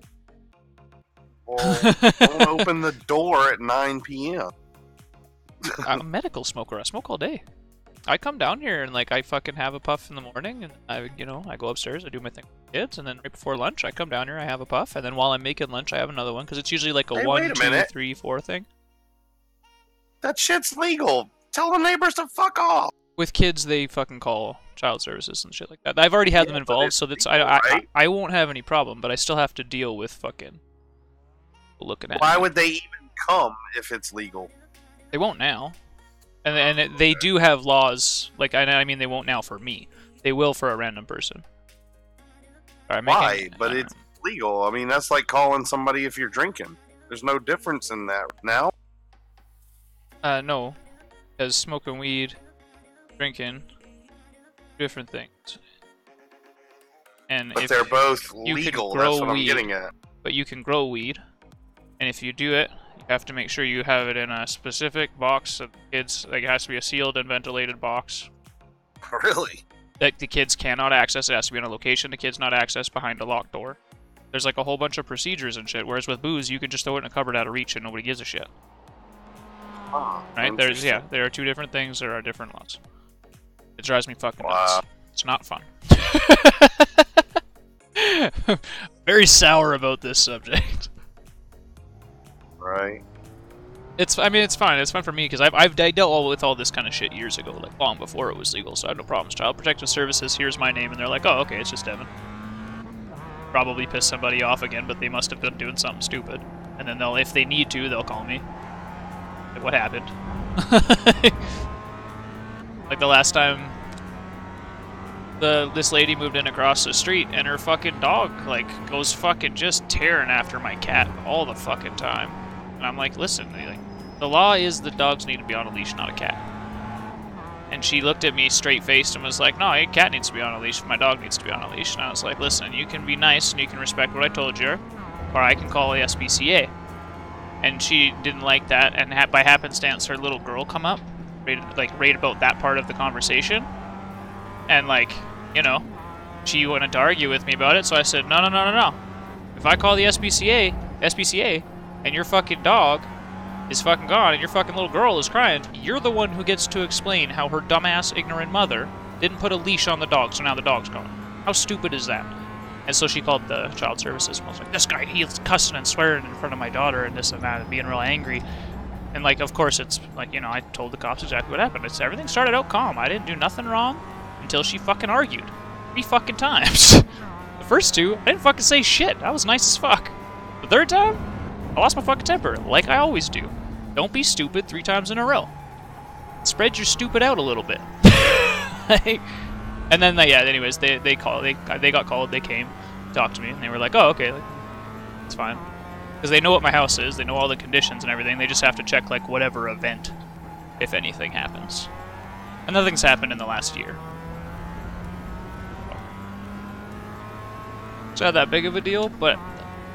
Well, don't open the door at 9 p.m. I'm a medical smoker. I smoke all day. I come down here and like I fucking have a puff in the morning, and I go upstairs, I do my thing with the kids, and then right before lunch I come down here, I have a puff, and then while I'm making lunch I have another one because it's usually like a Hey, 1, wait a 2, minute. 3, 4 thing. That shit's legal. Tell the neighbors to fuck off. With kids, they fucking call child services and shit like that. I've already had them Yeah, but involved, it's so that's legal, right? I won't have any problem, but I still have to deal with fucking looking at Why me. would they even come if it's legal? They won't now. They do have laws, like, I mean, they won't now for me. They will for a random person. Sorry, Why? But it's legal. I mean, that's like calling somebody if you're drinking. There's no difference in that now. No. Because smoking weed, drinking, different things. And But if they're both you could legal. grow That's what I'm weed, getting at. But you can grow weed, and if you do it, you have to make sure you have it in a specific box of kids. Like, it has to be a sealed and ventilated box Really? that the kids cannot access. It has to be in a location the kids not access behind a locked door. There's like a whole bunch of procedures and shit. Whereas with booze, you can just throw it in a cupboard out of reach and nobody gives a shit. Huh, Right? There are two different things. There are different laws. It drives me fucking Wow. nuts. It's not fun. Very sour about this subject. Right. I mean, it's fine. It's fine for me because I dealt with all this kind of shit years ago, like long before it was legal. So I have no problems. Child Protective Services. Here's my name, and they're like, "Oh, okay, it's just Evan." Probably piss somebody off again, but they must have been doing something stupid. And then if they need to, they'll call me. Like, what happened? Like the last time, this lady moved in across the street, and her fucking dog like goes fucking just tearing after my cat all the fucking time. And I'm like, listen, like, the law is that dogs need to be on a leash, not a cat. And she looked at me straight-faced and was like, no, a cat needs to be on a leash, my dog needs to be on a leash. And I was like, listen, you can be nice and you can respect what I told you, or I can call the SPCA. And she didn't like that, and by happenstance, her little girl come up, right about that part of the conversation. And, like, you know, she wanted to argue with me about it, so I said, no. If I call the SPCA, and your fucking dog is fucking gone, and your fucking little girl is crying, you're the one who gets to explain how her dumbass, ignorant mother didn't put a leash on the dog, so now the dog's gone. How stupid is that? And so she called the child services and was like, this guy, he's cussing and swearing in front of my daughter and this and that and being real angry. And, like, of course, it's like, you know, I told the cops exactly what happened. Everything started out calm. I didn't do nothing wrong until she fucking argued. 3 fucking times. The first 2, I didn't fucking say shit. I was nice as fuck. The 3rd time, I lost my fucking temper, like I always do. Don't be stupid 3 times in a row. Spread your stupid out a little bit. And then, yeah, anyways, they got called, they came, talked to me, and they were like, oh, okay, like, it's fine. Because they know what my house is, they know all the conditions and everything, they just have to check, like, whatever event, if anything happens. And nothing's happened in the last year. It's not that big of a deal, but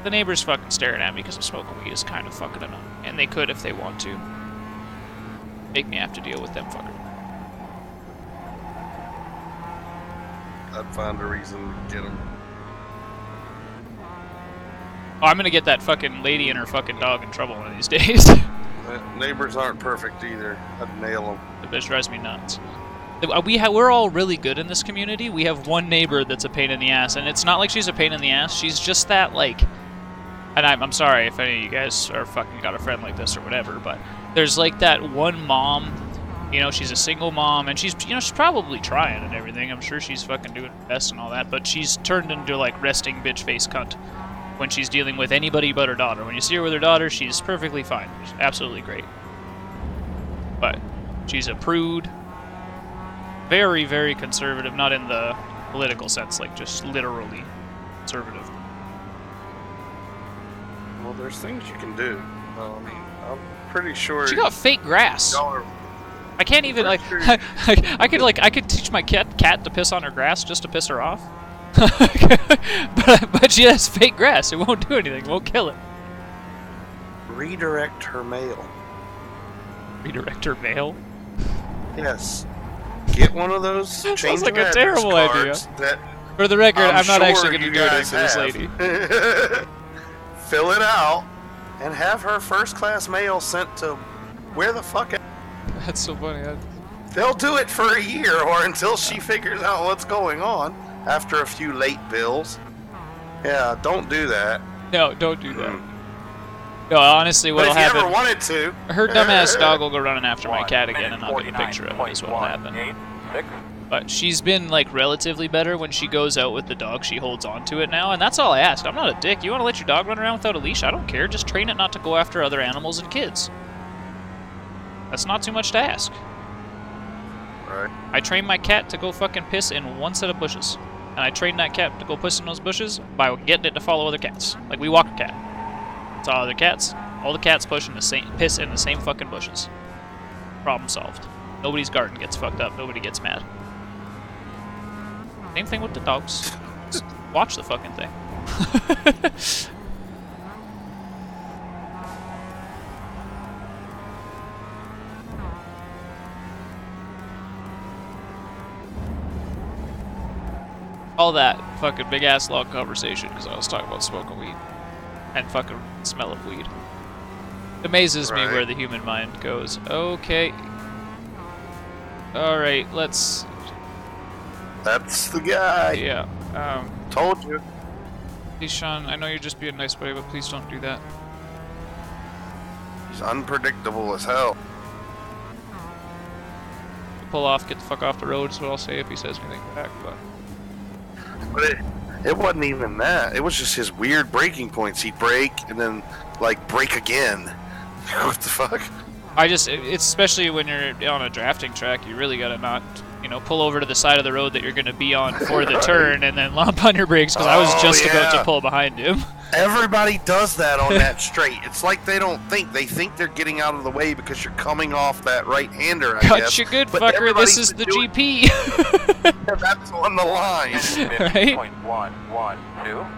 the neighbors fucking staring at me because I'm smoking weed is kind of fucking annoying. And they could, if they want to, make me have to deal with them fuckers. I'd find a reason to get them. Oh, I'm gonna get that fucking lady and her fucking dog in trouble one of these days. Neighbors aren't perfect either. I'd nail them. The bitch drives me nuts. We're all really good in this community. We have one neighbor that's a pain in the ass, and it's not like she's a pain in the ass. She's just that, like... And I'm sorry if any of you guys are fucking got a friend like this or whatever, but there's like that one mom, you know, she's a single mom, and she's, you know, she's probably trying and everything. I'm sure she's fucking doing her best and all that, but she's turned into, like, resting bitch face cunt when she's dealing with anybody but her daughter. When you see her with her daughter, she's perfectly fine. She's absolutely great. But she's a prude. Very, very conservative, not in the political sense, like just literally conservative. Well, there's things you can do. I mean, I'm pretty sure. She got fake grass. Y'all I can't even, like, sure I could teach my cat to piss on her grass just to piss her off. but she has fake grass. It won't do anything. It won't kill it. redirect her mail. Redirect her mail? Yes. Get one of those change Sounds like of a address terrible cards idea. that For the record, I'm not sure actually going to you do anything guys for this have. lady. Fill it out and have her first class mail sent to where the fuck. That's so funny. They'll do it for a year or until she figures out what's going on after a few late bills. Yeah, don't do that. No, don't do that. No, honestly, But what'll if you happen? ever wanted to, Her dumbass dog will go running after my cat again, and I'll get a picture of it. Is what'll happen. 6. But she's been like relatively better when she goes out with the dog. She holds on to it now, and that's all I ask. I'm not a dick. You want to let your dog run around without a leash? I don't care. Just train it not to go after other animals and kids. That's not too much to ask. right? I train my cat to go fucking piss in one set of bushes. And I train that cat to go piss in those bushes by getting it to follow other cats. Like we walk a cat. It's all other cats. All the cats piss in the same fucking bushes. Problem solved. Nobody's garden gets fucked up. Nobody gets mad. Same thing with the dogs. Just watch the fucking thing. All that fucking big ass long conversation because I was talking about smoking weed and fucking smell of weed. It amazes me where the human mind goes. Okay. Alright, let's... That's the guy. Yeah. Told you. Please, Sean, I know you're just being nice, buddy, but please don't do that. He's unpredictable as hell. Pull off, get the fuck off the road is what I'll say if he says anything back, but... But it wasn't even that. It was just his weird breaking points. He'd break and then, like, break again. What the fuck? It's especially when you're on a drafting track, you really gotta not, pull over to the side of the road that you're gonna be on for the turn and then lump on your brakes because I was just about to pull behind him. Everybody does that on that straight. It's like they don't think. They think they're getting out of the way because you're coming off that right-hander, I guess. Cut you good, fucker. This is the GP. That's on the line. Right? 0.112.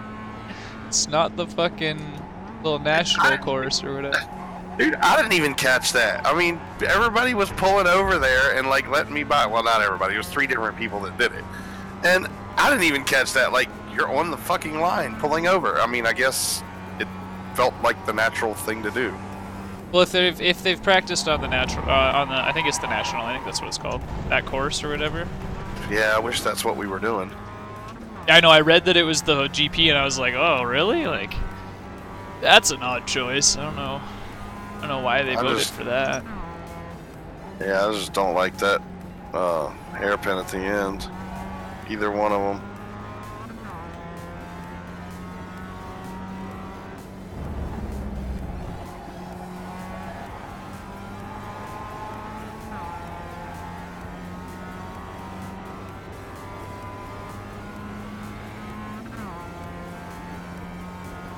It's not the fucking little national course or whatever. Dude, I didn't even catch that. I mean, everybody was pulling over there and, like, letting me by. Well, not everybody. It was 3 different people that did it. And I didn't even catch that. Like, you're on the fucking line pulling over. I mean, I guess it felt like the natural thing to do. Well, if they've practiced on the natural, I think it's the national. I think that's what it's called. That course or whatever. Yeah, I wish that's what we were doing. I know. I read that it was the GP, and I was like, oh, really? Like, that's an odd choice. I don't know why they voted for that. Yeah, I just don't like that hairpin at the end. Either one of them.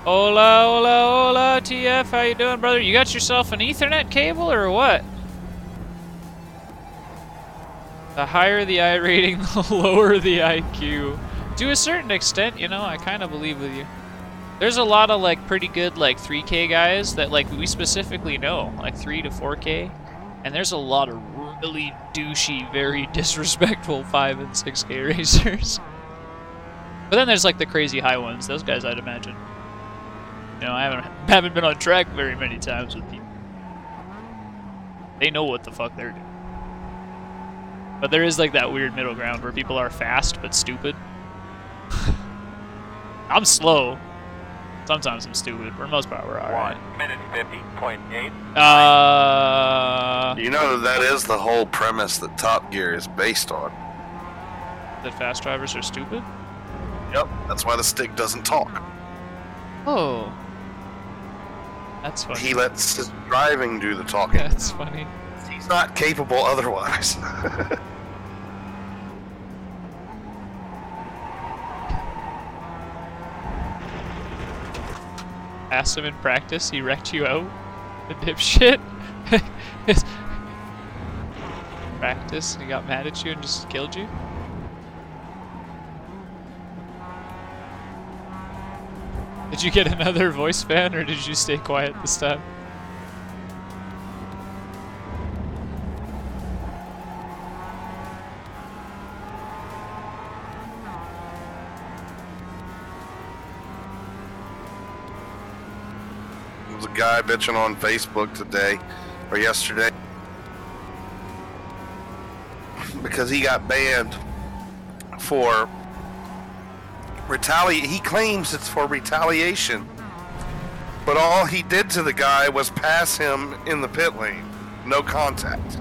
Hola, hola, hola, TF, how you doing, brother? You got yourself an Ethernet cable or what? The higher the I rating, the lower the IQ. To a certain extent, I kind of believe with you. There's a lot of, like, pretty good, like, 3K guys that, like, we specifically know, like, 3 to 4K. And there's a lot of really douchey, very disrespectful 5 and 6K racers. But then there's, like, the crazy high ones. Those guys, I'd imagine. I haven't been on track very many times with people. They know what the fuck they're doing. But there is like that weird middle ground where people are fast but stupid. I'm slow. Sometimes I'm stupid. For the most part, we're alright. 1 minute 50.8. You know that is the whole premise that Top Gear is based on. That fast drivers are stupid? Yep, that's why the stick doesn't talk. Oh. That's funny. He lets his driving do the talking. That's funny. He's not capable otherwise. Asked him in practice, he wrecked you out? The dipshit? Practice, and he got mad at you and just killed you? Did you get another voice fan, or did you stay quiet this time? There was a guy bitching on Facebook today, or yesterday. because he got banned for he claims it's for retaliation. But all he did to the guy was pass him in the pit lane. No contact.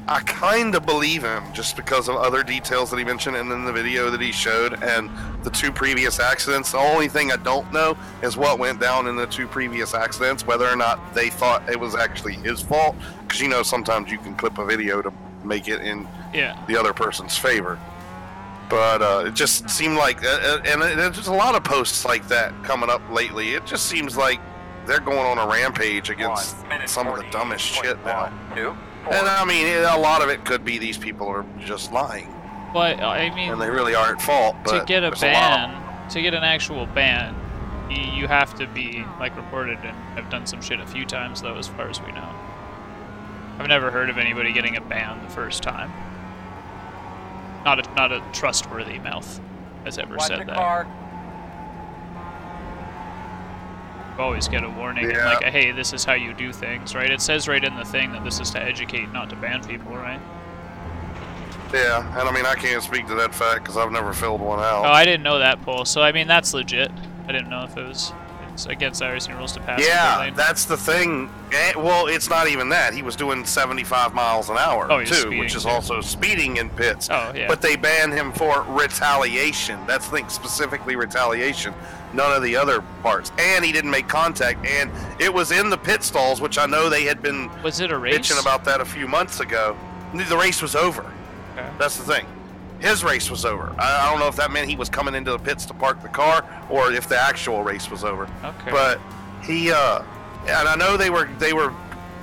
I kind of believe him just because of other details that he mentioned and in the video that he showed and the 2 previous accidents. The only thing I don't know is what went down in the 2 previous accidents, whether or not they thought it was actually his fault. Because, you know, sometimes you can clip a video to make it in the other person's favor. But it just seemed like, and there's a lot of posts like that coming up lately. It just seems like they're going on a rampage against some of the dumbest shit now. And I mean, a lot of it could be these people are just lying. But I mean, and they really are at fault. But to get a ban, to get an actual ban, you have to be like reported and have done some shit a few times, though, as far as we know. I've never heard of anybody getting a ban the first time. Not a trustworthy mouth has ever said that. You always get a warning, and like, hey, this is how you do things, right? It says right in the thing that this is to educate, not to ban people, right? Yeah, and I mean, I can't speak to that fact because I've never filled one out. Oh, I didn't know that, Paul. So I mean, that's legit. I didn't know if it's against iRacing rules to pass. Yeah, that's the thing. Well, it's not even that. He was doing 75 miles an hour too, which is also speeding in pits. Oh yeah. But they banned him for retaliation. That's the thing, specifically retaliation. None of the other parts. And he didn't make contact. And it was in the pit stalls, which I know they had been was it a race? Bitching about that a few months ago. The race was over. Okay. That's the thing. His race was over. I don't know if that meant he was coming into the pits to park the car or if the actual race was over. Okay. But he, and I know they were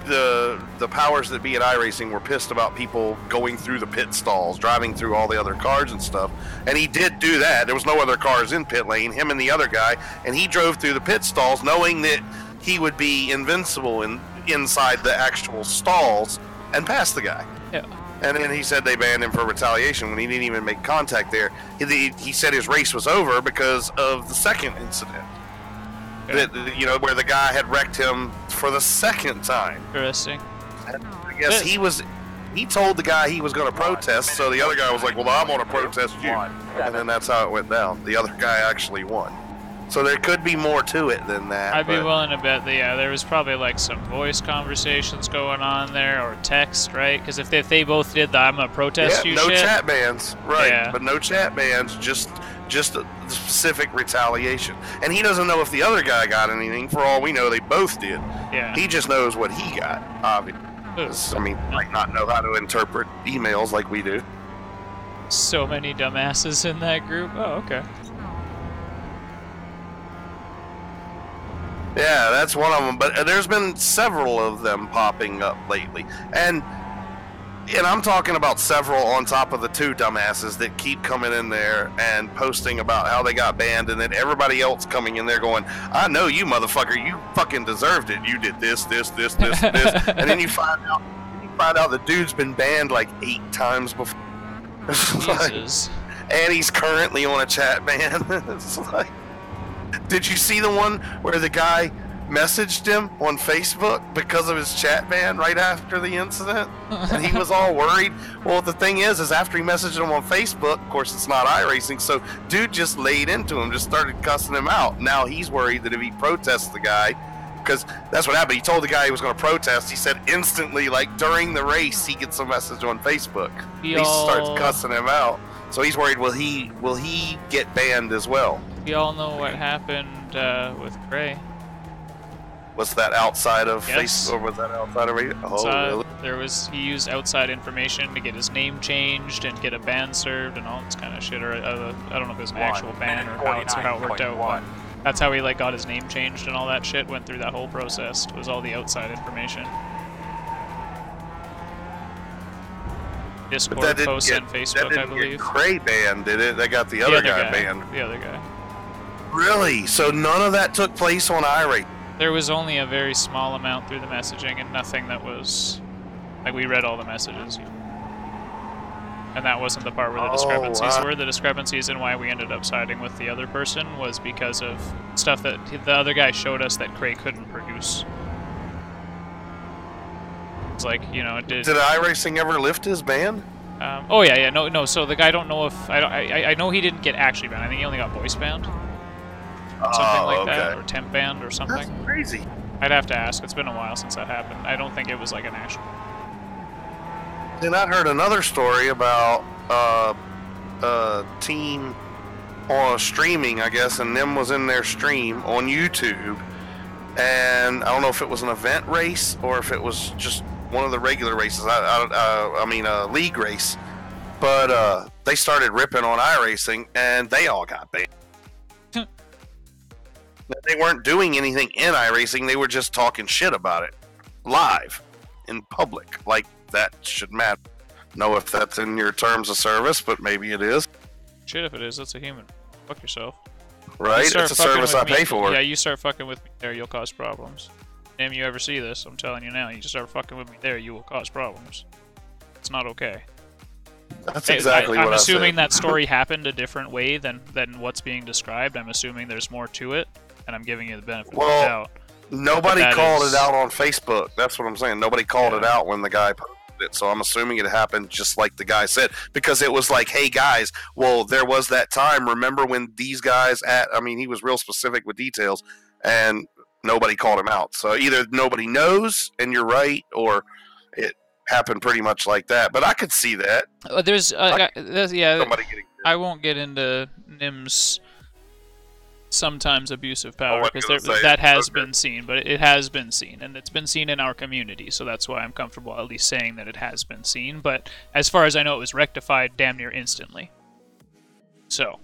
the powers that be at iRacing were pissed about people going through the pit stalls, driving through all the other cars and stuff. And he did do that. There was no other cars in pit lane, him and the other guy, and he drove through the pit stalls knowing that he would be invincible inside the actual stalls and pass the guy. Yeah. And then he said they banned him for retaliation when he didn't even make contact there. He said his race was over because of the second incident. Okay. That, you know, where the guy had wrecked him for the second time. Interesting. And I guess he told the guy he was going to protest, so the other guy was like, well, I'm going to protest you. And then that's how it went down. The other guy actually won. So there could be more to it than that. I'd be willing to bet that, there was probably like some voice conversations going on there or text, right? Because if they both did the I'm going to protest you no shit. chat bans, right. Yeah. But no chat bans, just the specific retaliation. And he doesn't know if the other guy got anything. For all we know, they both did. Yeah. He just knows what he got, obviously. I mean, might not know how to interpret emails like we do. So many dumbasses in that group. Oh, okay. Yeah, that's one of them. But there's been several of them popping up lately. And I'm talking about several on top of the 2 dumbasses that keep coming in there and posting about how they got banned, and then everybody else coming in there going, I know you, motherfucker. You fucking deserved it. You did this. And then you find out the dude's been banned like 8 times before. Jesus. And he's currently on a chat ban. It's like, did you see the one where the guy messaged him on Facebook because of his chat ban right after the incident? And he was all worried. Well, the thing is after he messaged him on Facebook, of course it's not iRacing, so dude just laid into him, just started cussing him out. Now he's worried that if he protests the guy, because that's what happened. He told the guy he was going to protest. He said instantly, like during the race, he gets a message on Facebook. He starts cussing him out. So he's worried, will he get banned as well? We all know what happened with Gray. Was that outside of Facebook, or was that outside of radio? Oh, really? He used outside information to get his name changed and get a ban served and all this kind of shit. Or I don't know if it was an actual ban or how it worked out. But that's how he got his name changed and all that shit. Went through that whole process. It was all the outside information. Discord posts and Facebook, I believe. Get Cray banned, did it? They got the other guy banned. The other guy. Really? So none of that took place on iRacing? There was only a very small amount through the messaging and nothing that was... Like, we read all the messages. And that wasn't the part where the discrepancies were. The discrepancies and why we ended up siding with the other person was because of stuff that the other guy showed us that Cray couldn't produce. It's like, you know, it did. Did iRacing ever lift his ban? Oh yeah, yeah, no. So the guy, I don't know if I know he didn't get actually banned. I think he only got voice banned, something like that, or temp banned or something. That's crazy. I'd have to ask. It's been a while since that happened. I don't think it was like an actual. Then I heard another story about a team on streaming, I guess, and them was in their stream on YouTube, and I don't know if it was an event race or if it was just one of the regular races. I mean a league race, but they started ripping on iRacing, and they all got banned. They weren't doing anything in iRacing; they were just talking shit about it live in public. Like that should matter. Know if that's in your terms of service, but maybe it is. Shit, if it is, that's a human. Fuck yourself. Right? It's a service I pay for. Yeah, you start fucking with me there, you'll cause problems. Damn, you ever see this? I'm telling you now. You just start fucking with me there, you will cause problems. It's not okay. That's exactly what I said. I'm assuming that story happened a different way than what's being described. I'm assuming there's more to it, and I'm giving you the benefit of the doubt. Nobody called it out on Facebook. That's what I'm saying. Nobody called it out when the guy posted it, so I'm assuming it happened just like the guy said, because it was like, hey guys, well, there was that time, remember when these guys he was real specific with details, and nobody called him out. So either nobody knows and you're right, or it happened pretty much like that. But I could see that. I won't get into Nim's sometimes abusive power, because that has been seen, but it has been seen, and it's been seen in our community, so that's why I'm comfortable at least saying that it has been seen. But as far as I know, it was rectified damn near instantly. So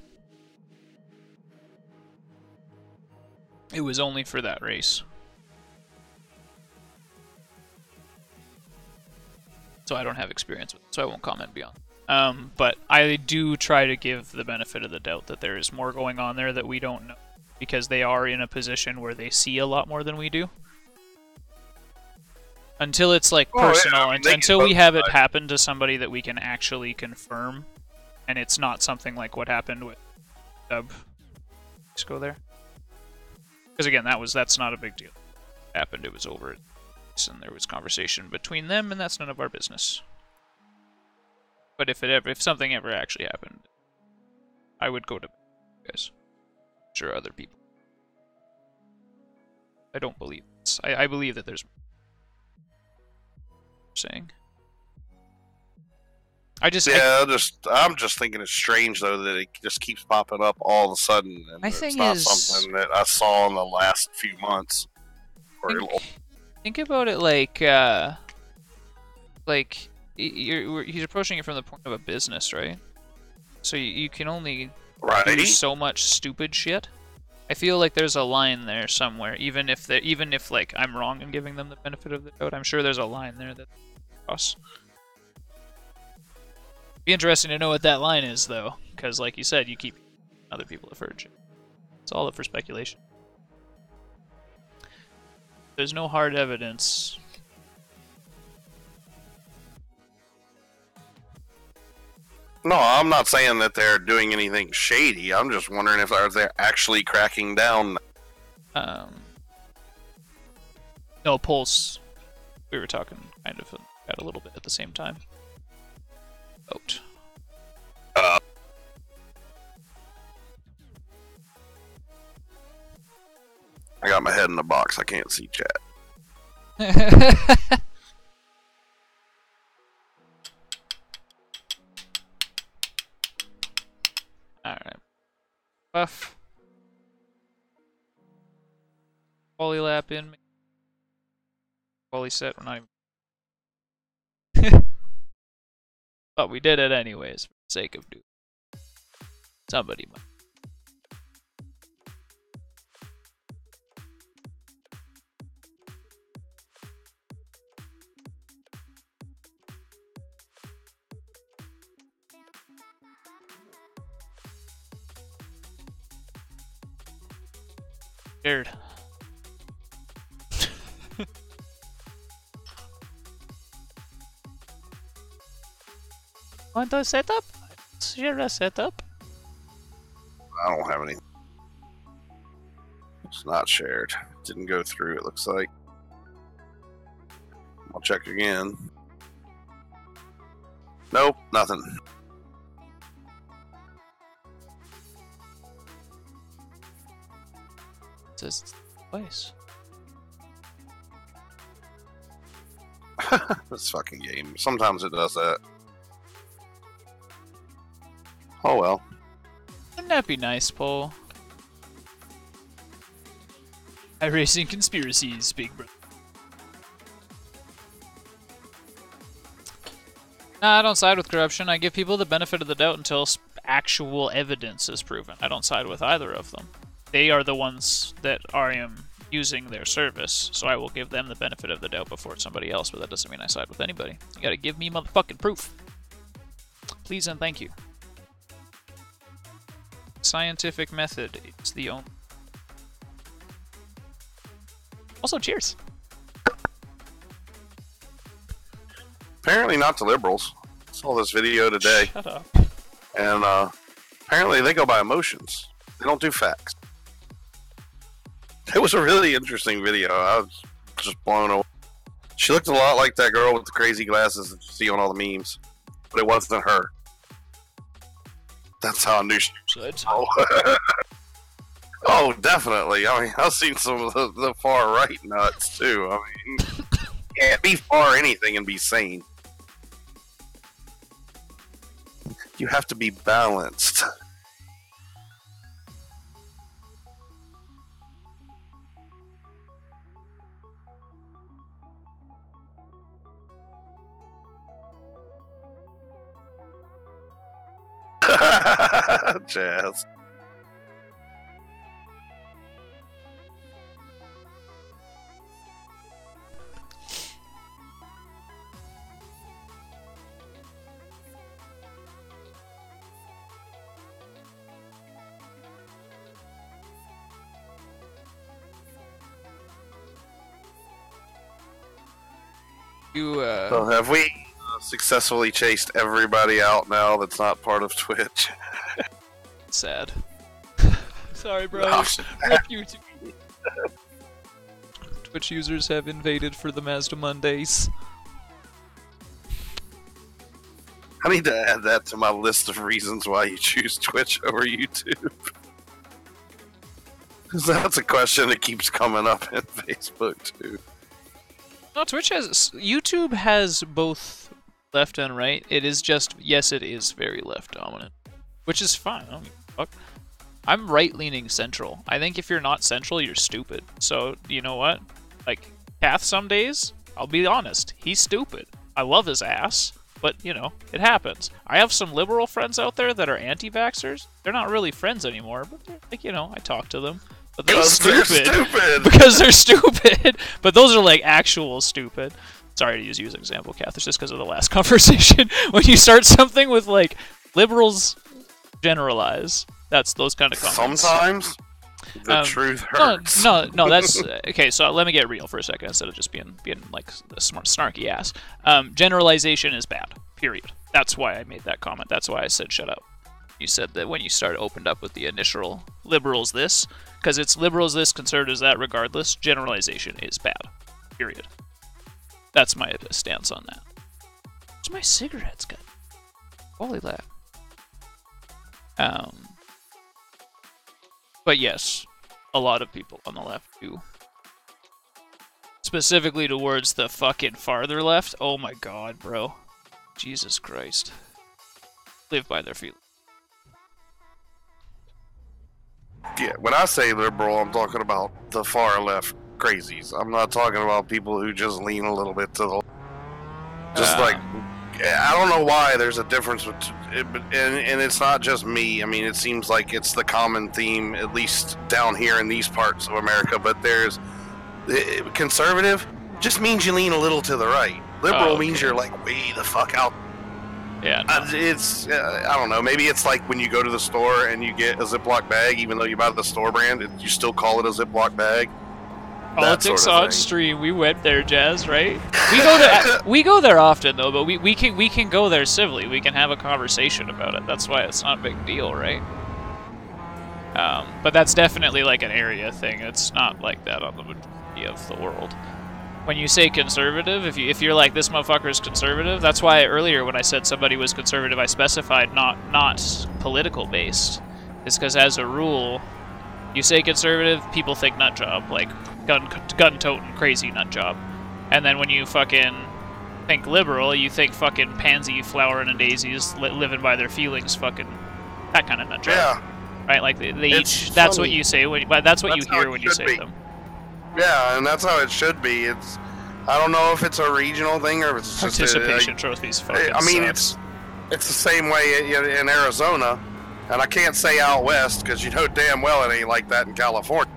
it was only for that race. So I don't have experience with it, so I won't comment beyond. But I do try to give the benefit of the doubt that there is more going on there that we don't know, because they are in a position where they see a lot more than we do. Until it's like personal, until we have it happen to somebody that we can actually confirm, and it's not something like what happened with Dub. Let's go there. Because again, that's not a big deal. It happened, it was over, and there was conversation between them, and that's none of our business. But if something ever actually happened, I would go to guys. Sure, other people. I don't believe this. I believe that there's saying. I'm just thinking it's strange though that it just keeps popping up all of a sudden, and it's not something that I saw in the last few months. Think about it like he's approaching it from the point of a business, right? So you can only do so much stupid shit. I feel like there's a line there somewhere, even if like I'm wrong in giving them the benefit of the doubt. I'm sure there's a line there that cross. Be interesting to know what that line is, though, because like you said, you keep other people deferred shit. It's all up for speculation. There's no hard evidence. No, I'm not saying that they're doing anything shady. I'm just wondering if they're actually cracking down. No, Pulse. We were talking kind of at a little bit at the same time. Out. I got my head in the box. I can't see chat. Alright. Buff. Poly lap in. Poly set. We're not even. But we did it anyways, for the sake of doing. Somebody might. Scared. Want a setup? Share a setup? I don't have any. It's not shared. Didn't go through, it looks like. I'll check again. Nope, nothing. It says twice. This fucking game. Sometimes it does that. Oh well. Wouldn't that be nice, Paul? iRacing conspiracies, big brother. Nah, I don't side with corruption. I give people the benefit of the doubt until actual evidence is proven. I don't side with either of them. They are the ones that I am using their service, so I will give them the benefit of the doubt before somebody else, but that doesn't mean I side with anybody. You gotta give me motherfucking proof. Please and thank you. Scientific method is the only... Also, cheers. Apparently not to liberals. I saw this video today. Shut up. And apparently they go by emotions. They don't do facts. It was a really interesting video. I was just blown away. She looked a lot like that girl with the crazy glasses that you see on all the memes. But it wasn't her. That's how I knew she was. Oh, definitely. I mean, I've seen some of the far right nuts, too. I mean, you can't be far anything and be sane. You have to be balanced. Jazz. So have we successfully chased everybody out now that's not part of Twitch? Sad. Sorry, bro. Rip YouTube. Twitch users have invaded for the Mazda Mondays. I need to add that to my list of reasons why you choose Twitch over YouTube. Because that's a question that keeps coming up in Facebook, too. No, YouTube has both left and right. It is just, yes, it is very left dominant, which is fine. I don't give a fuck. I'm right-leaning central. I think if you're not central, you're stupid. So, you know what? Like, Kath some days, I'll be honest, he's stupid. I love his ass, but, you know, it happens. I have some liberal friends out there that are anti-vaxxers. They're not really friends anymore, but, like, you know, I talk to them. But they're stupid. Because they're stupid. But those are like actual stupid. Sorry to use you as an example, Kath. It's just because of the last conversation. When you start something with like liberals generalize, that's those kind of comments. Sometimes the truth hurts. No, that's okay. So let me get real for a second instead of just being like a smart snarky ass. Generalization is bad. Period. That's why I made that comment. That's why I said shut up. You said that when you opened up with the initial liberals this, because it's liberals this, conservatives that, regardless, generalization is bad. Period. That's my stance on that. Where's my cigarettes got? Holy lap. But yes, a lot of people on the left do. Specifically towards the fucking farther left. Oh my god, bro. Jesus Christ. Live by their feelings. Yeah, when I say liberal, I'm talking about the far left crazies. I'm not talking about people who just lean a little bit to the... Just like, I don't know why there's a difference with... And it's not just me. I mean, it seems like it's the common theme, at least down here in these parts of America, but there's... Conservative just means you lean a little to the right. Liberal means you're like way the fuck out. Yeah, no. It's, I don't know, maybe it's like when you go to the store and you get a Ziploc bag, even though you buy the store brand, you still call it a Ziploc bag. Politics sort of on stream, we went there, Jazz, right? We go there often, though, but we can go there civilly. We can have a conversation about it. That's why it's not a big deal, right? But that's definitely like an area thing. It's not like that on the majority of the world. when you say conservative, if you're like, this motherfucker is conservative, that's why earlier when I said somebody was conservative, I specified not political based. It's because as a rule, you say conservative, people think nut job, like gun-toting crazy nut job. And then when you fucking think liberal, you think fucking pansy flowering and daisies living by their feelings, fucking that kind of nut job. Yeah. Right, like they each. That's what you say. But that's what you hear when you say them. Yeah, and that's how it should be. It's, I don't know if it's a regional thing or if it's just participation trophies. Fucking I mean, sucks. it's the same way in Arizona, and I can't say out west because you know damn well it ain't like that in California.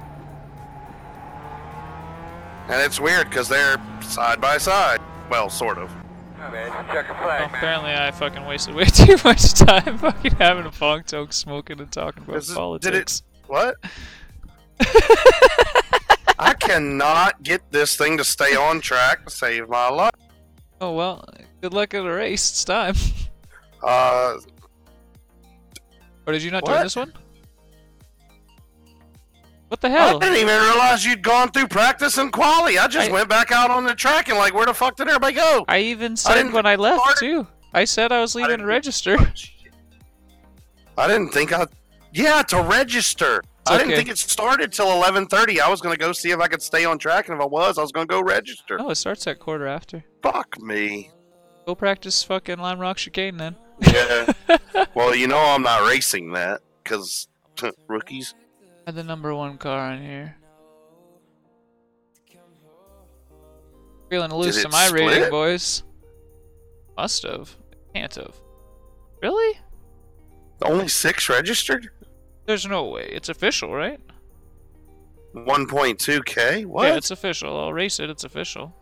And it's weird because they're side by side. Well, sort of. Okay, check your flag, man. Apparently, I fucking wasted way too much time fucking having a funk toke, smoking and talking about politics. What? I cannot get this thing to stay on track to save my life. Oh well, good luck at the race. It's time. Uh, Or did you not join this one? What the hell? I didn't even realize you'd gone through practice and quali. I just went back out on the track and like, where the fuck did everybody go? I even said when I left too. I said I was leaving to register. I didn't think Yeah, to register. I didn't think it started till 11:30. I was gonna go see if I could stay on track, and if I was gonna go register. Oh, it starts at quarter after. Fuck me. Go practice fucking Lime Rock chicane then. Yeah. Well, you know I'm not racing that because rookies. Had the #1 car in here. Feeling loose to my rating, boys. Must have. Can't have. Really? Only 6 registered? There's no way. It's official, right? 1.2K? What? Yeah, it's official. I'll race it. It's official.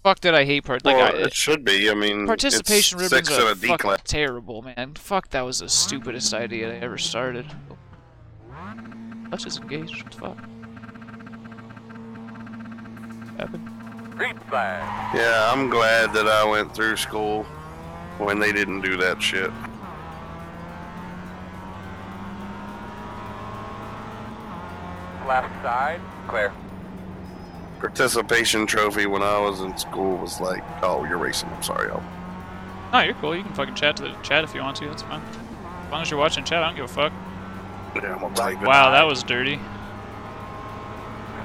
Fuck, did I hate it should be. I mean, participation it's ribbons 6 are in a D fucking class. terrible, man. Fuck, that was the stupidest idea I ever started. Clutch is engaged. What the fuck? What happened? Green flag. Yeah, I'm glad that I went through school when they didn't do that shit. Left side, clear. Participation trophy when I was in school was like, oh, you're racing. I'm sorry. No, you're cool. You can fucking chat to the chat if you want to. That's fine. As long as you're watching chat, I don't give a fuck. Yeah, I'm gonna type it. Wow, that was dirty.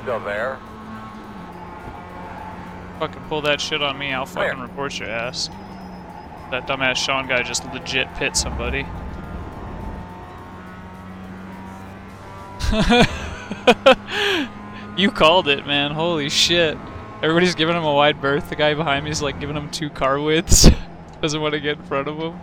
Still there. Fucking pull that shit on me, I'll fucking report your ass. That dumbass Sean guy just legit pit somebody. You called it, man. Holy shit. Everybody's giving him a wide berth. The guy behind me is like giving him 2 car widths. Doesn't want to get in front of him.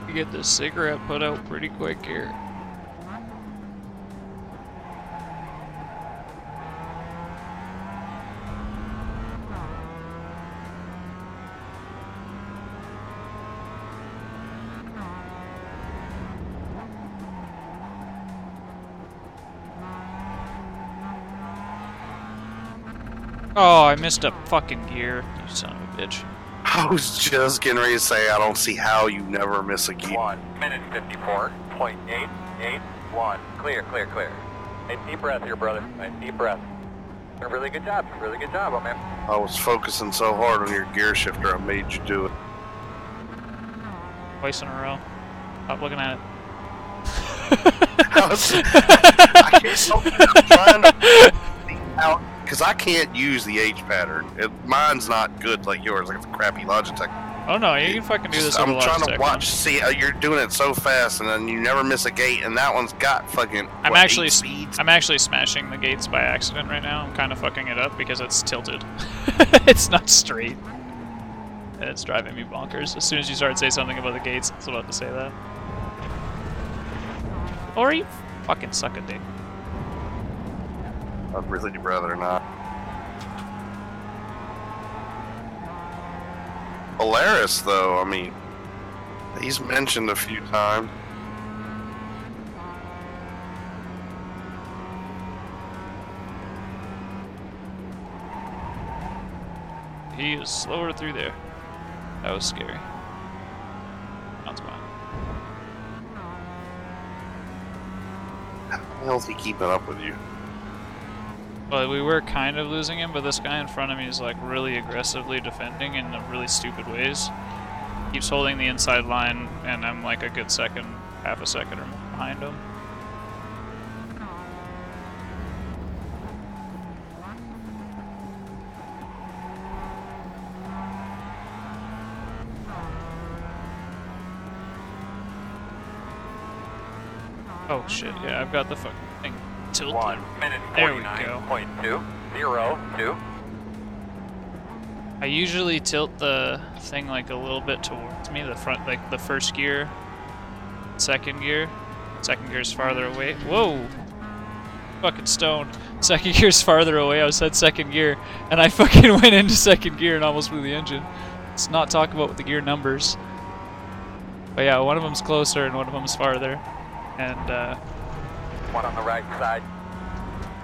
You get this cigarette put out pretty quick here. Oh, I missed a fucking gear, you son of a bitch. I was just getting ready to say, I don't see how you never miss a gear. 1 minute 54.881. Clear, clear, clear. Hey, deep breath here, brother. Hey, deep breath. Really good job, oh man. I was focusing so hard on your gear shifter, I made you do it. Twice in a row. Stop looking at it. I can't help it. I'm trying to think out because I can't use the H pattern. Mine's not good like yours. Like it's a crappy Logitech. Oh no, you can fucking do this. I'm with a trying Logitech to watch. See, you're doing it so fast, and then you never miss a gate. And that one's got fucking. I'm what, actually 8 speeds? I'm actually smashing the gates by accident right now. I'm kind of fucking it up because it's tilted. It's not straight. And it's driving me bonkers. As soon as you start to say something about the gates, I was about to say that. Or you fucking suck a dick. I'd really rather not. Polaris, though, I mean, he's mentioned a few times. He is slower through there. That was scary. Sounds fine. How the hell is he keeping up with you? Well, we were kind of losing him, but this guy in front of me is like really aggressively defending in really stupid ways. Keeps holding the inside line, and I'm like a good second, half a second behind him. Oh shit, yeah, I've got the fucking thing tilted. 1 minute There we go. 49.202. I usually tilt the thing like a little bit towards me, the front, like the first gear, second gear. Second gear's farther away. Whoa! Fucking stoned. Second gear's farther away. I said second gear, and I fucking went into second gear and almost blew the engine. Let's not talk about the gear numbers. But yeah, one of them's closer and one of them's farther. And One on the right side.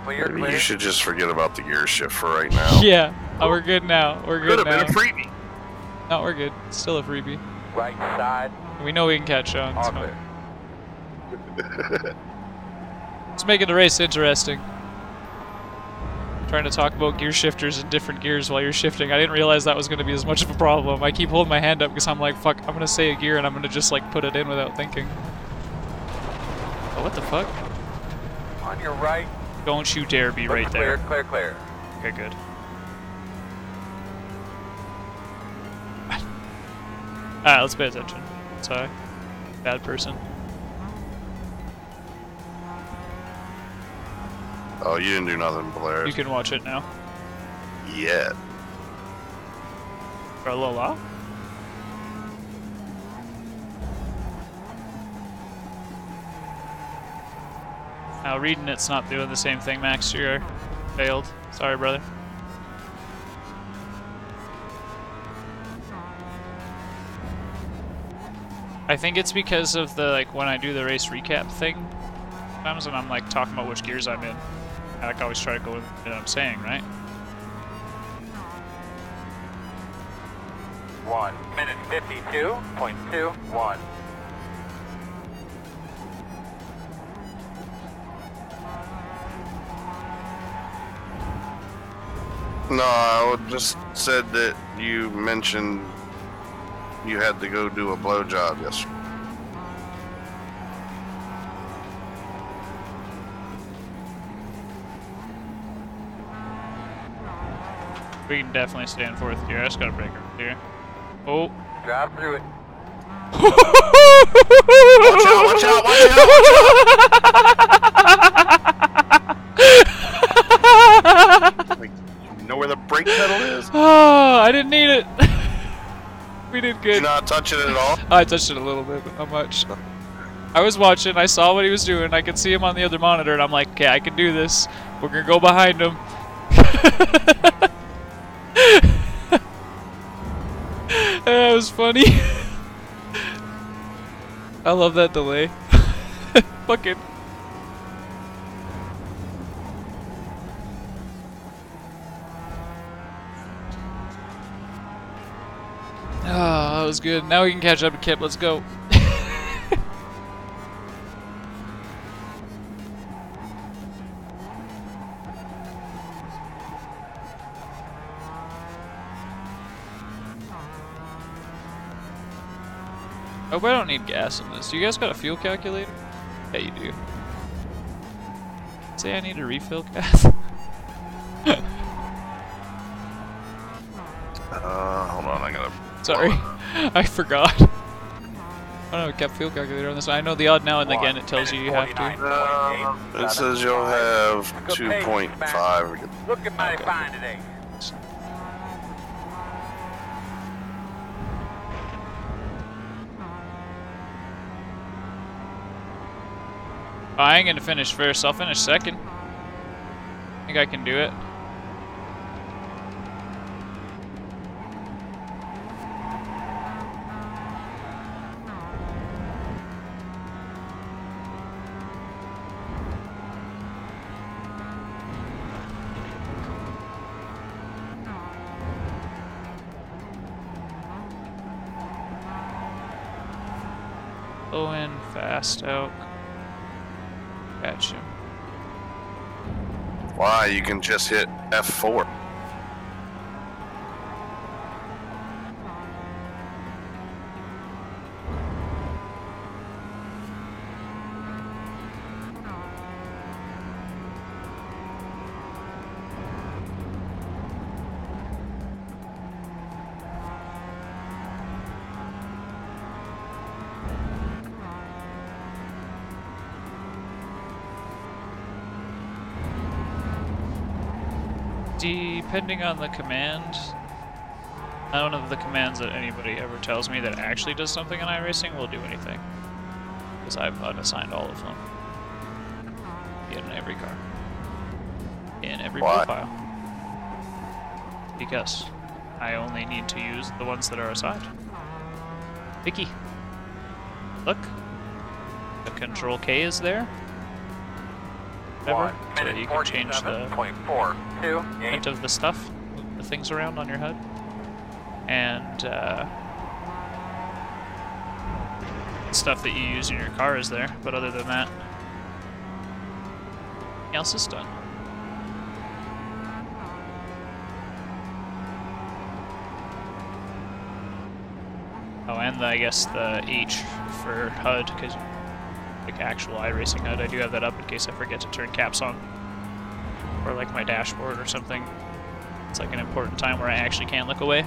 Clear, Maybe clear. you should just forget about the gear shift for right now. yeah, oh, we're good now. We're Could good have now. been a freebie. No, we're good. Still a freebie. Right side. We know we can catch on. All So. clear. Let's make it a race interesting. Trying to talk about gear shifters and different gears while you're shifting. I didn't realize that was going to be as much of a problem. I keep holding my hand up because I'm like, fuck, I'm going to say a gear and I'm going to just like put it in without thinking. Oh, what the fuck? On your right. Don't you dare be right Clear, there. clear, clear. Okay, good. Alright, let's pay attention. Sorry. Bad person. Oh, you didn't do nothing, Polaris. You can watch it now. Yet. For a little while. Now reading it's not doing the same thing, Max. You're failed. Sorry, brother. I think it's because of the like when I do the race recap thing. Sometimes when I'm like talking about which gears I'm in, I like always try to go with what I'm saying, right? 1 minute 52.21. No, I just said that you mentioned you had to go do a blowjob yesterday. We can definitely stay in fourth gear. I just gotta break her here. Oh. Drive through it. Watch out, watch out, watch out, watch out! Like, you know where the brake pedal is? Oh, I didn't need it. We did Did good. you not touch it at all? I touched it a little bit, but not much. I was watching, I saw what he was doing, I could see him on the other monitor, and I'm like, okay, I can do this. We're gonna go behind him. That was funny. I love that delay. Fucking. Oh, that was good. Now we can catch up to Kip. Let's go. Oh, but I don't need gas in this. Do you guys got a fuel calculator? Yeah, you do. Say I need a refill, Kath. Hold on, I gotta... Sorry, I forgot. I don't know, kept fuel calculator on this one. I know the odd now and again it tells you you have to. It says you'll have 2.5. Looking mighty Okay. fine today. I ain't gonna finish first. I'll finish second. I think I can do it. Slow in, fast out. Catch him. Why? You can just hit F4. Depending on the command, none of the commands that anybody ever tells me that actually does something in iRacing will do anything. Because I've unassigned all of them. In every car. In every profile. Because I only need to use the ones that are assigned. Vicky. Look. The Control K is there. Whatever, so that you can change the height of the stuff, move the things around on your HUD, and stuff that you use in your car is there. But other than that, everything else is done. Oh, and I guess the H for HUD, because like actual iRacing HUD, I do have that up in case I forget to turn caps on. Or like my dashboard or something. It's like an important time where I actually can't look away.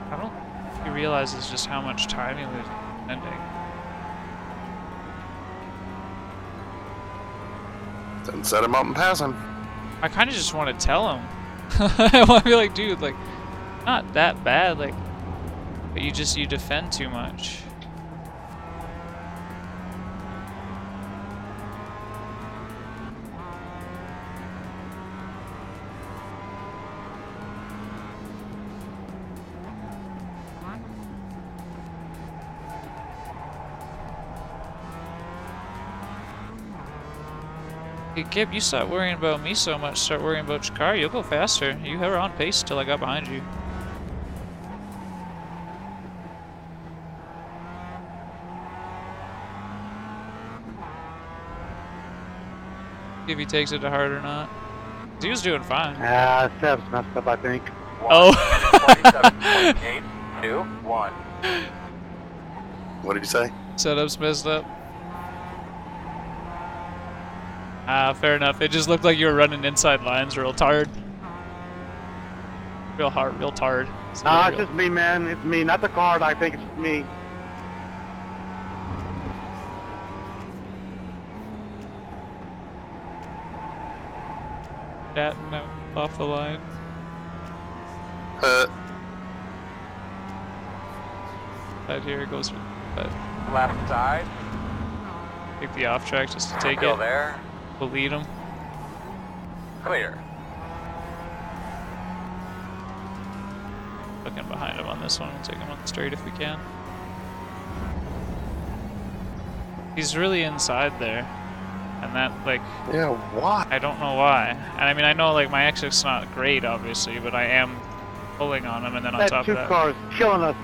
I don't think he realizes just how much time he was spending. Then set him up and pass him. I kind of just want to tell him. I want to be like, dude, like, not that bad, like, but you defend too much. Hey, Gib, you stop worrying about me so much, start worrying about your car, you'll go faster. You were on pace till I got behind you. See if he takes it to heart or not. He was doing fine. Seb's messed up, I think. Oh. 27.821. What did you say? Setup's messed up. Fair enough. It just looked like you were running inside lines real tired. Real hard, real tired. It's just me, man. It's me, not the card. I think it's me. That off the line. Right here it goes. Left side. Take the off track just to take Still it. there. We'll lead him. Clear. Looking behind him on this one. We'll take him on the straight if we can. He's really inside there. And that, like... Yeah, why? I don't know why. And I mean, I know, like, my exit's not great, obviously, but I am pulling on him, and then on top of that... Two cars killing us.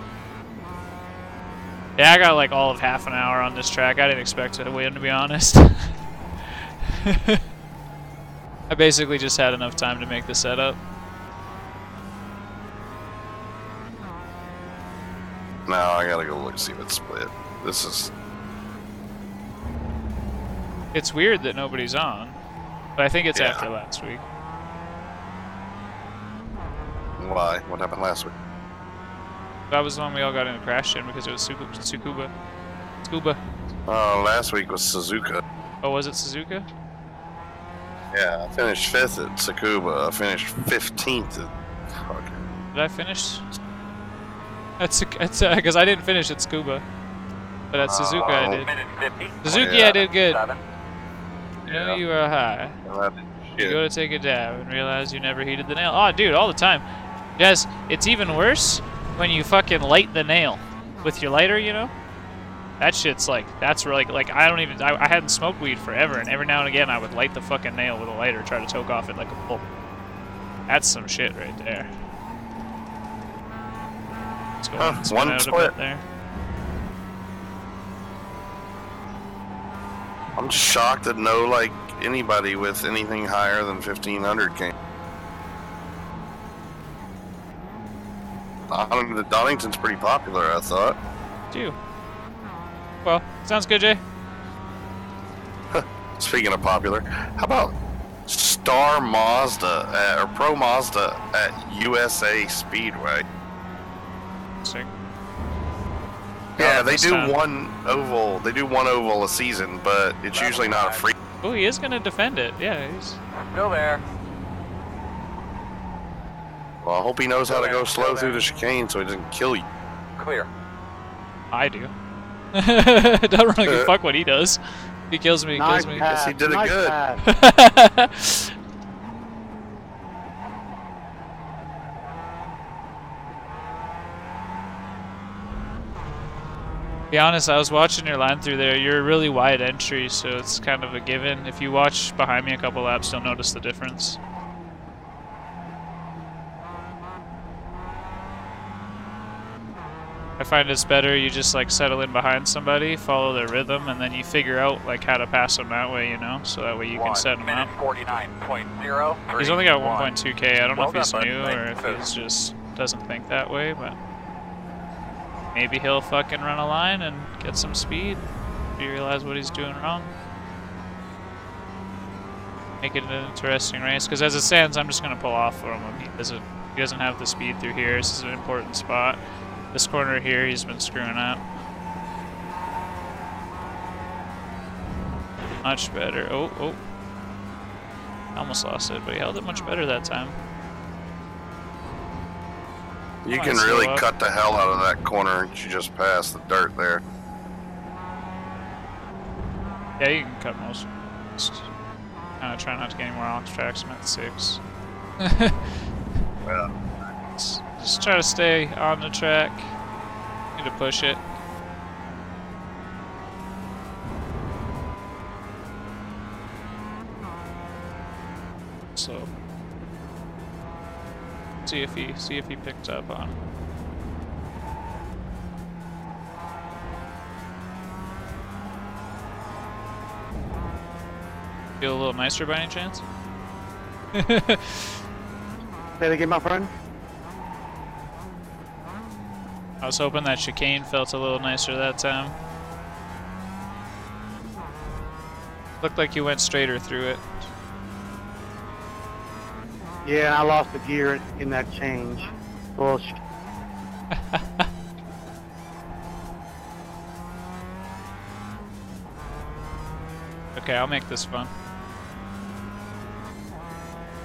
Yeah, I got, like, all of half an hour on this track. I didn't expect to win, to be honest. I basically just had enough time to make the setup. No, I gotta go look see what's split. This is... It's weird that nobody's on, but I think it's Yeah. after last week. Why? What happened last week? That was the one we all got in a crash in because it was Tsukuba. Oh, last week was Suzuka. Oh, was it Suzuka? Yeah, I finished 5th at Tsukuba. I finished 15th at fucking... Did I finish? It's because I didn't finish at Scuba, but at Suzuka I did. Minute 50. Suzuki yeah. I did good. 7. You know you were high. Well, that You shit. go to take a dab and realize you never heated the nail. Oh, dude, all the time. Yes, it's even worse when you fucking light the nail with your lighter, you know? That shit's like, that's really, like, I hadn't smoked weed forever, and every now and again I would light the fucking nail with a lighter, try to toke off it like a bull. That's some shit right there. Let's go Huh, spin one out a split. bit there. I'm just shocked that no, like, anybody with anything higher than 1500 came. The Donington's pretty popular, I thought. Dude. Well, sounds good, Jay. Speaking of popular, how about Star Mazda, or Pro Mazda at USA Speedway? Sick. Yeah, they this do time. one oval. They do one oval a season, but it's usually not a free. Oh, he is gonna defend it. Yeah, he's. Still there. Well, I hope he knows how to go slow through the chicane so he doesn't kill you. Clear. I do. Don't really give a fuck what he does. If he kills me, he Nice kills me. pass, he did it nice good. pass. Be honest, I was watching your line through there. You're a really wide entry, so it's kind of a given. If you watch behind me a couple laps, you'll notice the difference. I find it's better you just like settle in behind somebody, follow their rhythm, and then you figure out like how to pass them that way, you know? So that way you can set them up. 49.0. He's only got 1.2k. I don't know if Well he's done, bud. new or if Thank you. he's just doesn't think that way, but maybe he'll fucking run a line and get some speed if you realize what he's doing wrong. Make it an interesting race, because as it stands, I'm just gonna pull off from him. He doesn't have the speed through here. This is an important spot. This corner here, he's been screwing up. Much better. Oh. Almost lost it, but he held it much better that time. You Come can on, really slow up. cut the hell out of that corner. You just passed the dirt there. Yeah, you can cut most. Just try not to get any more off tracks. I'm at 6. Well, Just try to stay on the track. Need to push it. So see if he picked up on. Feel a little nicer by any chance? Say it again, my friend. I was hoping that chicane felt a little nicer that time. Looked like you went straighter through it. Yeah, I lost a gear in that change. Bullshit. Okay, I'll make this fun.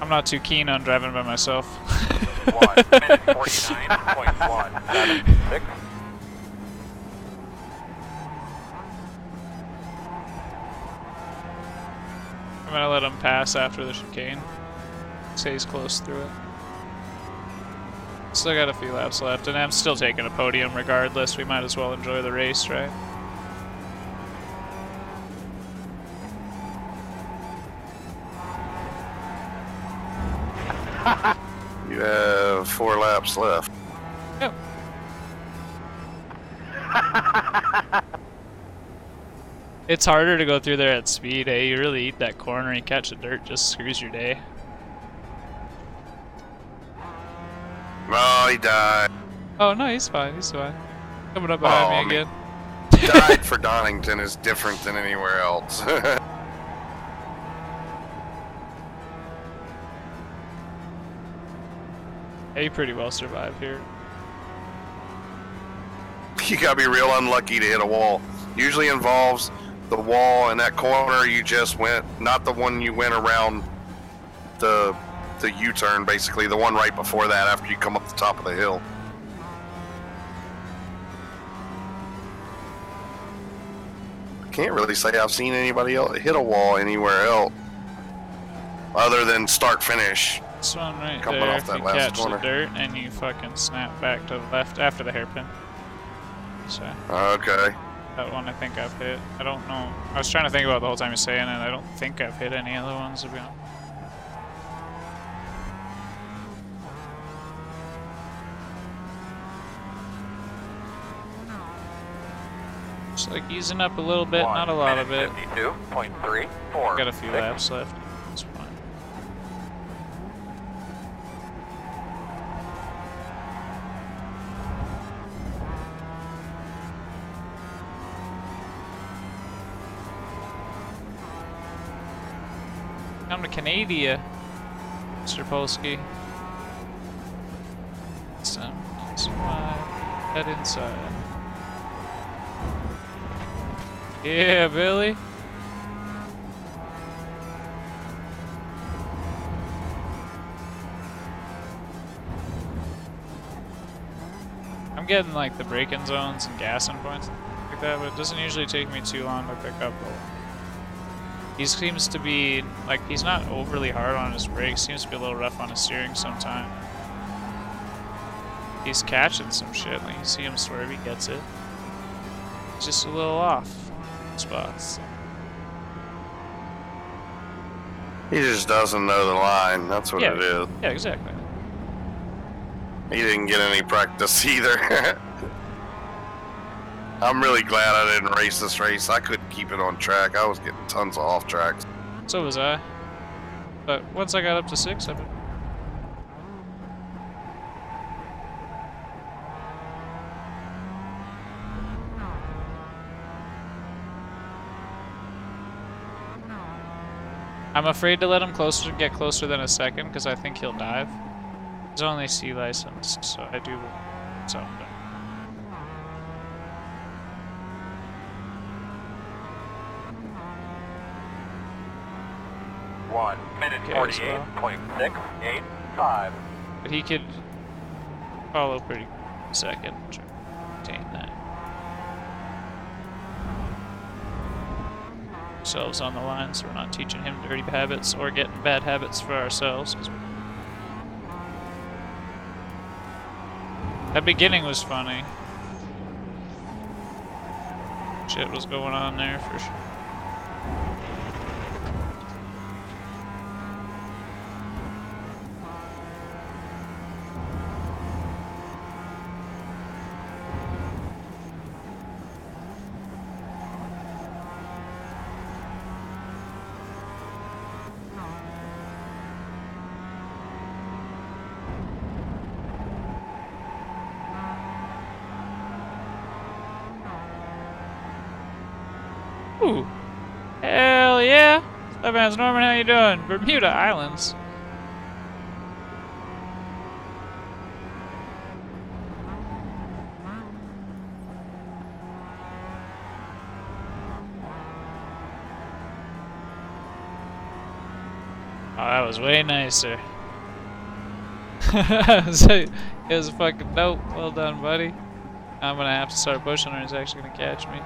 I'm not too keen on driving by myself. 1 minute 49.176. I'm gonna let him pass after the chicane. Say he's close through it. Still got a few laps left, and I'm still taking a podium regardless. We might as well enjoy the race, right? you have 4 laps left. Yep. It's harder to go through there at speed, eh? You really eat that corner and catch the dirt, just screws your day. Oh, he died. Oh no, he's fine, he's fine. Coming up behind Oh, me again. Died for Donington is different than anywhere else. Yeah, you pretty well survived here. You gotta be real unlucky to hit a wall. Usually involves the wall and that corner you just went, not the one you went around the U-turn, basically, the one right before that after you come up the top of the hill. I can't really say I've seen anybody else hit a wall anywhere else other than start finish. This one right Coming there, off if that you last catch corner. the dirt and you fucking snap back to the left after the hairpin. So, Okay. that one I think I've hit. I don't know. I was trying to think about it the whole time you're saying it. I don't think I've hit any other ones, to be honest. Just like easing up a little bit, not a lot of it. 52.34. Got a few laps left. It's fine. Come to Canada, Mr. Polsky. Head inside. Yeah, Billy. I'm getting like the braking zones and gassing points like that, but it doesn't usually take me too long to pick up. He seems to be like he's not overly hard on his brakes. Seems to be a little rough on his steering sometimes. He's catching some shit. Like you see him swerve, he gets it. He's just a little off spots. He just doesn't know the line. That's what it is. Yeah, exactly. He didn't get any practice either. I'm really glad I didn't race this race. I couldn't keep it on track. I was getting tons of off tracks. So was I. But once I got up to 6, I've been... I'm afraid to let him get closer than a second because I think he'll dive. He's only C licensed, so I do something. 1 minute 48.685. But he could follow pretty second to maintain that. Ourselves on the line, so we're not teaching him dirty habits or getting bad habits for ourselves. That beginning was funny. Shit was going on there for sure. Ooh. Hell yeah! Evans Norman, how you doing? Bermuda Islands. Oh, that was way nicer. It was fucking dope. Well done, buddy. I'm gonna have to start pushing or he's actually gonna catch me.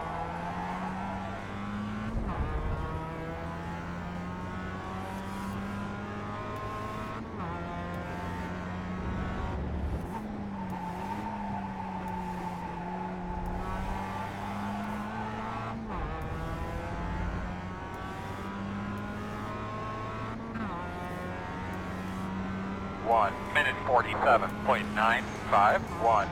One minute 47.951.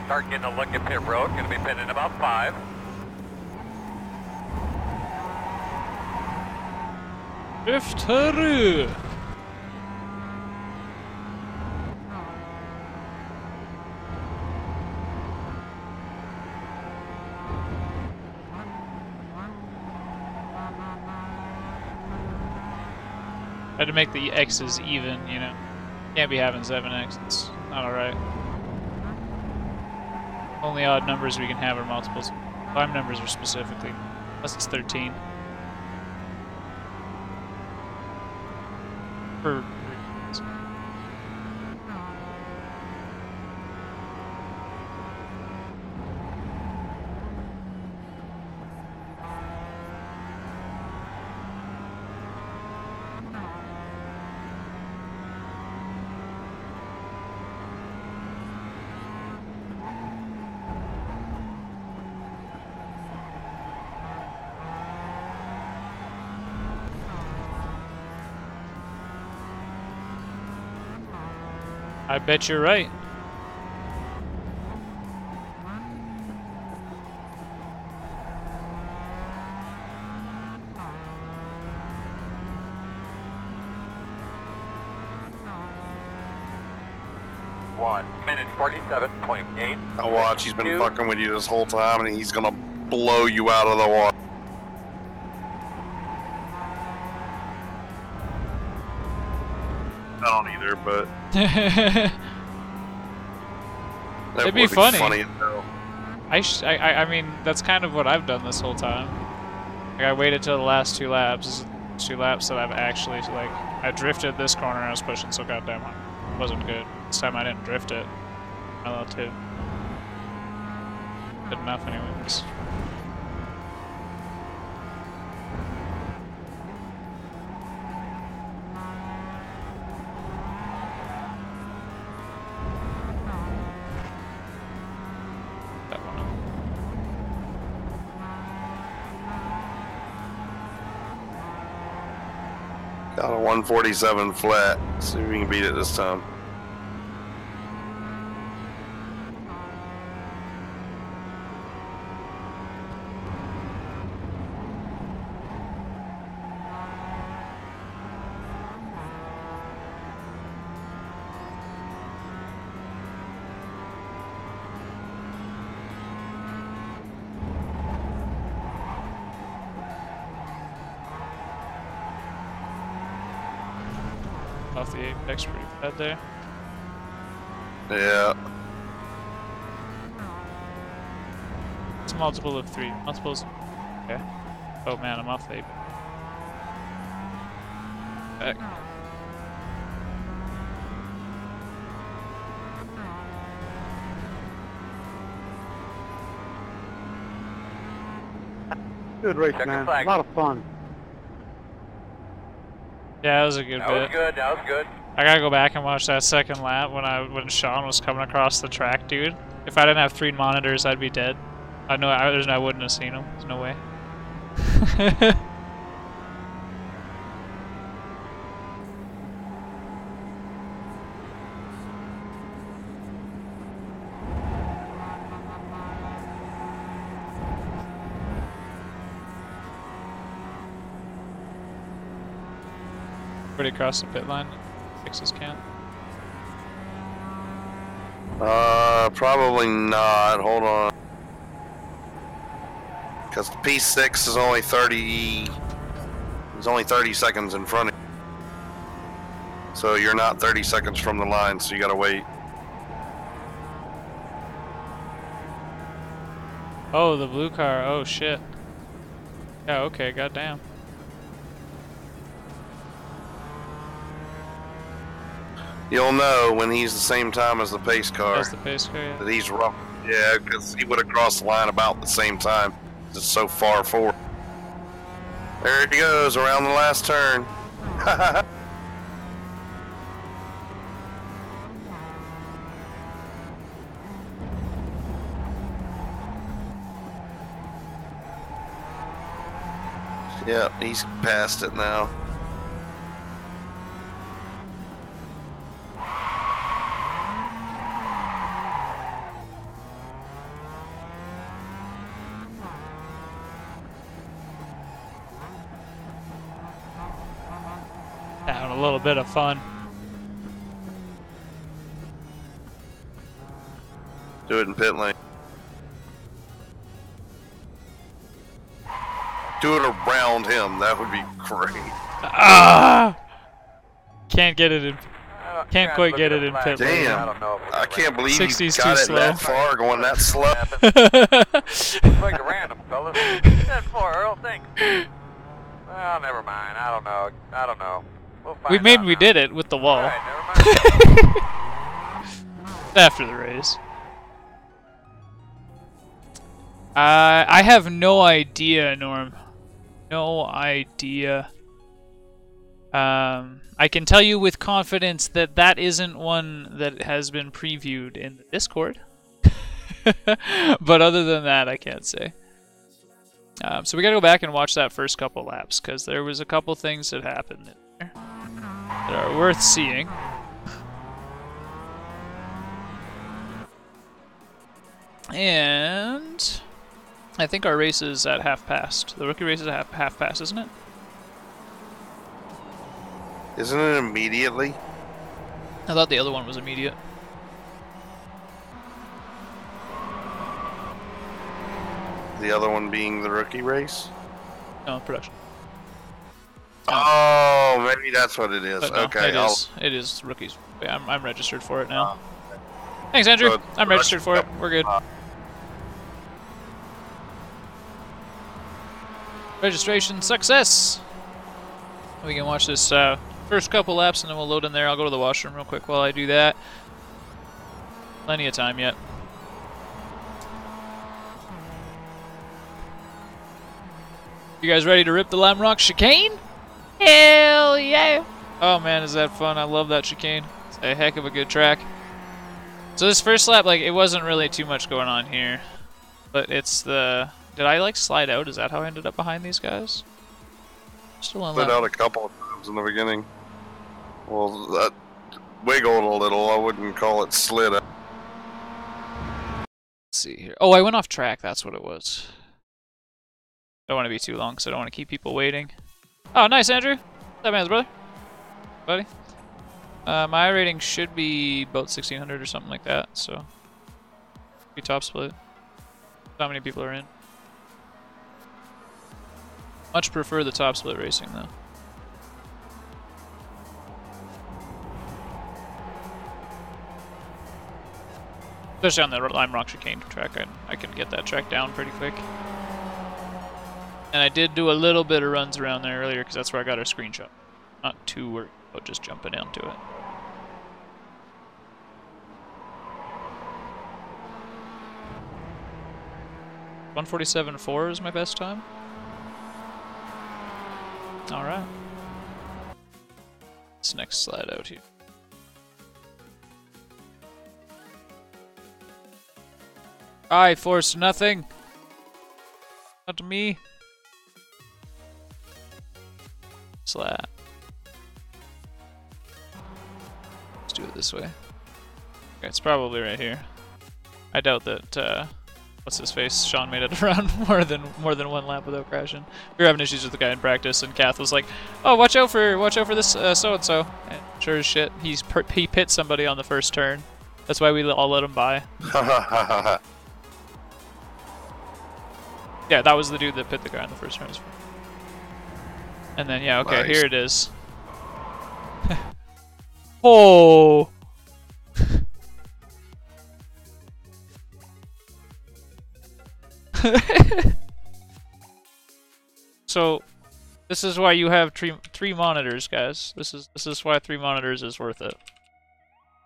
Start getting a look at pit road. Going to be pitting in about 5. Drifter! I had to make the X's even, you know. Can't be having 7X, it's not alright. Only odd numbers we can have are multiples. Prime numbers are specifically, unless it's 13. For reasons. I bet you're right. One minute 47.8. I watch. He's been fucking with you this whole time, and he's gonna blow you out of the water. I don't either, but that It'd be would funny. Funny as hell. I mean, that's kind of what I've done this whole time. Like, I waited till the last 2 laps. This is 2 laps that I've actually, like, I drifted this corner and I was pushing so goddamn hard. It wasn't good. This time I didn't drift it. I love to. Good enough anyways. That one. Got a 147 flat. See if we can beat it this time. Off the apex pretty bad there. Yeah. It's a multiple of 3. Multiples. Okay. Oh man, I'm off the apex. Back. Good race, Check the man. A flag. lot of fun. Yeah, that was a good That was bit. good. That was good. I gotta go back and watch that second lap when Sean was coming across the track, dude. If I didn't have 3 monitors, I'd be dead. I know I wouldn't have seen him. There's no way. Pretty across the pit line. Fixes count. Probably not. Hold on. Because the P6 is only 30. It's only 30 seconds in front of you. So you're not 30 seconds from the line, so you gotta wait. Oh, the blue car. Oh shit. Yeah. Okay. Goddamn. You'll know when he's the same time as the pace car That's the pace car. Yeah. that he's rough. Yeah, because he would have crossed the line about the same time. It's so far forward. There he goes around the last turn. Yep, he's past it now. Having a little bit of fun. Do it in pit lane. Do it around him. That would be great. Ah! Can't get it in. Can't quite get it in pit lane. Damn. I can't believe 60's you too got it slow. that far, going that slow. It's like a random, fellas. 10-4, Earl, thanks. Well, never mind. I don't know. We'll find Maybe out we now. did it with the wall. Alright, never mind. After the race. I have no idea, Norm. No idea. I can tell you with confidence that that isn't one that has been previewed in the Discord. But other than that, I can't say. So we gotta go back and watch that first couple laps, because there was a couple things that happened in there that are worth seeing. And I think our race is at half past. The rookie race is at half past, isn't it? Isn't it immediately? I thought the other one was immediate. The other one being the rookie race? No, production. Oh, maybe that's what it is. But no, Okay, it is rookies. Yeah, I'm registered for it now. Thanks, Andrew. So I'm registered for it. We're good. Registration success! We can watch this first couple laps and then we'll load in there. I'll go to the washroom real quick while I do that. Plenty of time yet. You guys ready to rip the Lime Rock chicane? Hell yeah! Oh man, is that fun. I love that chicane. It's a heck of a good track. So this first lap, like, it wasn't really too much going on here. But it's the... Did I, like, slide out? Is that how I ended up behind these guys? Still on slid lap. out a couple of times in the beginning. Well, that wiggled a little. I wouldn't call it slid out. Let's see here. Oh, I went off track. That's what it was. Don't want to be too long because I don't want to keep people waiting. Oh, nice, Andrew. What's up, man's brother? Buddy. My rating should be about 1600 or something like that, so be top split. How many people are in? Much prefer the top split racing though. Especially on the Lime Rock chicane track, I can get that track down pretty quick. And I did do a little bit of runs around there earlier because that's where I got our screenshot. Not too worried about just jumping into it. .147.4 is my best time. Alright. This next slide out here. I forced nothing. Not me. Slap. Let's do it this way. Okay, it's probably right here. I doubt that what's his face? Sean made it around more than one lap without crashing. We were having issues with the guy in practice, and Kath was like, "Oh, watch out for this so and so." And sure as shit, he pit somebody on the first turn. That's why we all let him by. Yeah, that was the dude that pit the guy on the first turn. And then yeah, okay, Nice. here it is. Oh. So, this is why you have three monitors, guys. This is why 3 monitors is worth it.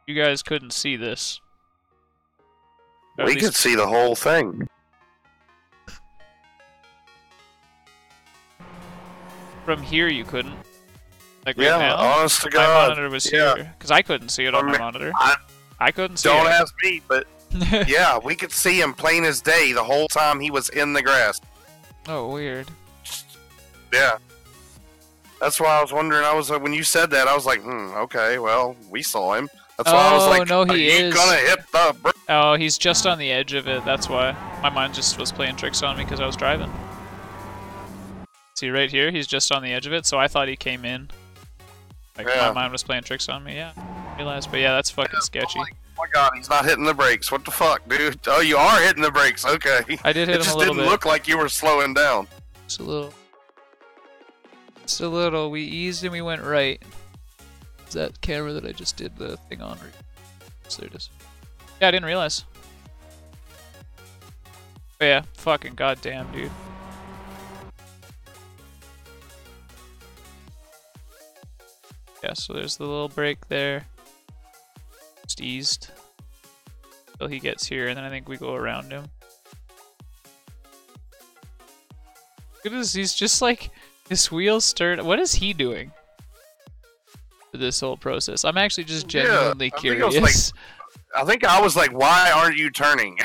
You guys couldn't see this. Or at We least could see the whole thing. from here you couldn't. Like right Yeah, now, honest to my God. monitor was Yeah. here because I couldn't see it on my monitor. I couldn't see Don't it. ask me, but yeah, we could see him plain as day the whole time he was in the grass. Oh, weird. Yeah. That's why I was wondering. I was like, when you said that, I was like, okay, well, we saw him. That's why I was Oh, like, no, are he you is. gonna hit the brake? Oh, he's just on the edge of it. That's why my mind just was playing tricks on me because I was driving. See right here, he's just on the edge of it. So I thought he came in. Like Yeah. my mind was playing tricks on me. Yeah, I realized. But yeah, that's fucking sketchy. I'm like, oh my God, he's not hitting the brakes. What the fuck, dude? Oh, you are hitting the brakes. Okay. I did hit It him just a little didn't bit. look like you were slowing down. Just a little. Just a little. We eased and we went right. Is that camera that I just did the thing on? So there it is. Yeah, I didn't realize. But yeah, fucking goddamn, dude. Yeah, so there's the little break there. Just eased. Till he gets here, and then I think we go around him. Look at this, he's just like, his wheels stirred. What is he doing for this whole process? I'm actually just genuinely curious. I think I was like, why aren't you turning?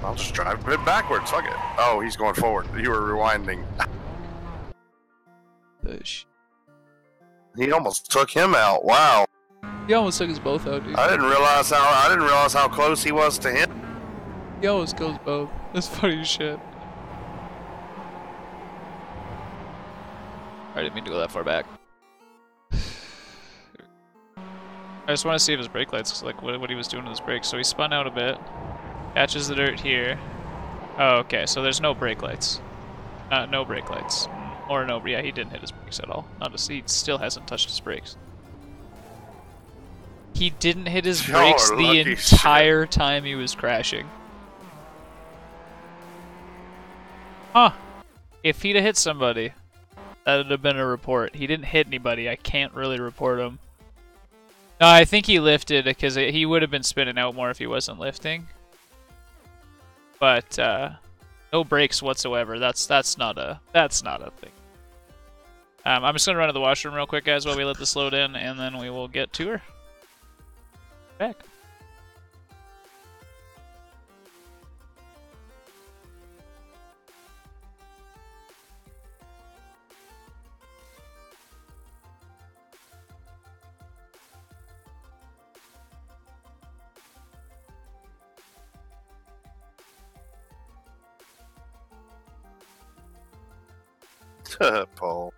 I'll just drive a bit backwards. Fuck it. Oh, he's going forward. You were rewinding. He almost took him out. Wow. He almost took us both out, dude. I didn't realize how close he was to him. He almost kills both. That's funny as shit. I didn't mean to go that far back. I just want to see if his brake lights, like what he was doing with his brakes. So he spun out a bit, catches the dirt here. Oh, okay. So there's no brake lights. No brake lights. Or no, yeah, he didn't hit his brakes at all. He still hasn't touched his brakes. He didn't hit his brakes the entire time he was crashing. Huh. If he'd have hit somebody, that would have been a report. He didn't hit anybody. I can't really report him. No, I think he lifted because he would have been spinning out more if he wasn't lifting. But no brakes whatsoever. That's not a thing. I'm just gonna run to the washroom real quick, guys, while we let this load in, and then we will get to her. Back. Paul.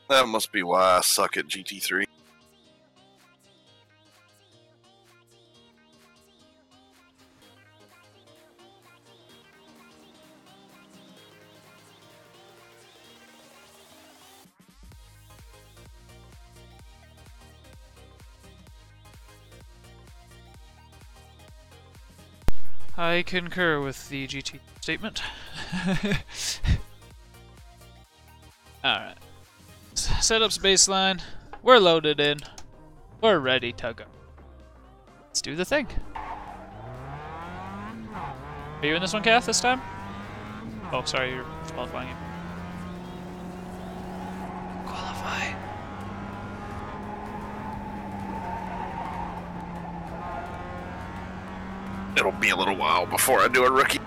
That must be why I suck at GT3. I concur with the GT statement. Alright. setup's baseline. We're loaded in. We're ready to go. Let's do the thing. Are you in this one, Kath, this time? Oh, sorry, you're qualifying it. Qualify. It'll be a little while before I do a rookie.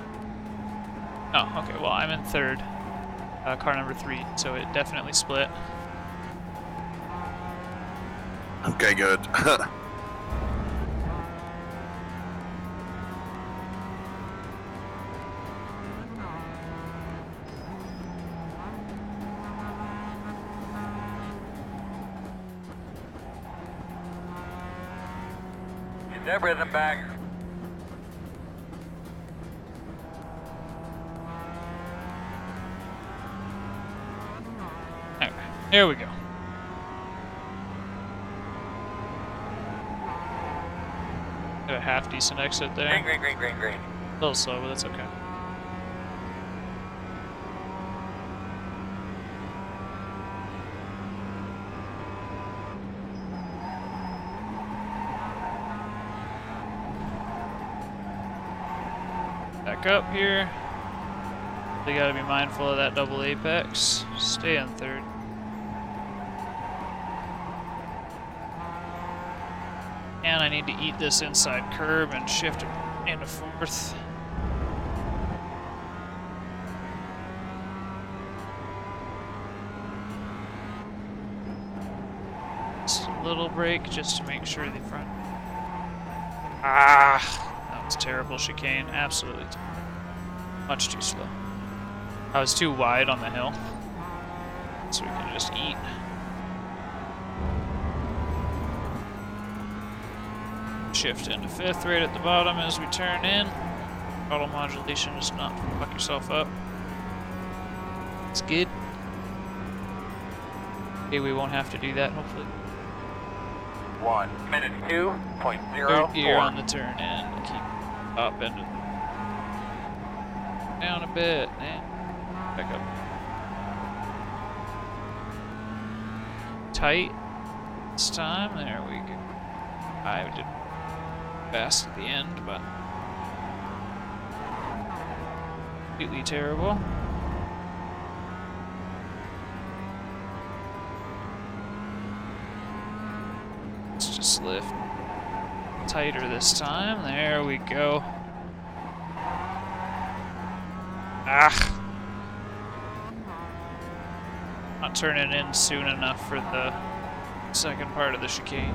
Oh, okay, well, I'm in third. Car number 3, so it definitely split. Okay, good. Get that rhythm back. Okay, here we go. Got a half decent exit there. Green, green, green, green, green. A little slow, but that's okay. Back up here. They gotta be mindful of that double apex. Stay in third. And I need to eat this inside curb and shift into fourth. Just a little brake just to make sure the front. Ah, that was terrible chicane. Absolutely terrible. Much too slow. I was too wide on the hill, so we can just eat. Shift into fifth right at the bottom as we turn in. Auto modulation is not to fuck yourself up. It's good. Okay, we won't have to do that, hopefully. 1 minute 2.04. Third gear on the turn in. Keep up and down a bit. And back up. Tight this time. There we go. I did fast at the end, but completely terrible. Let's just lift tighter this time. There we go. Ah! Not turning in soon enough for the second part of the chicane.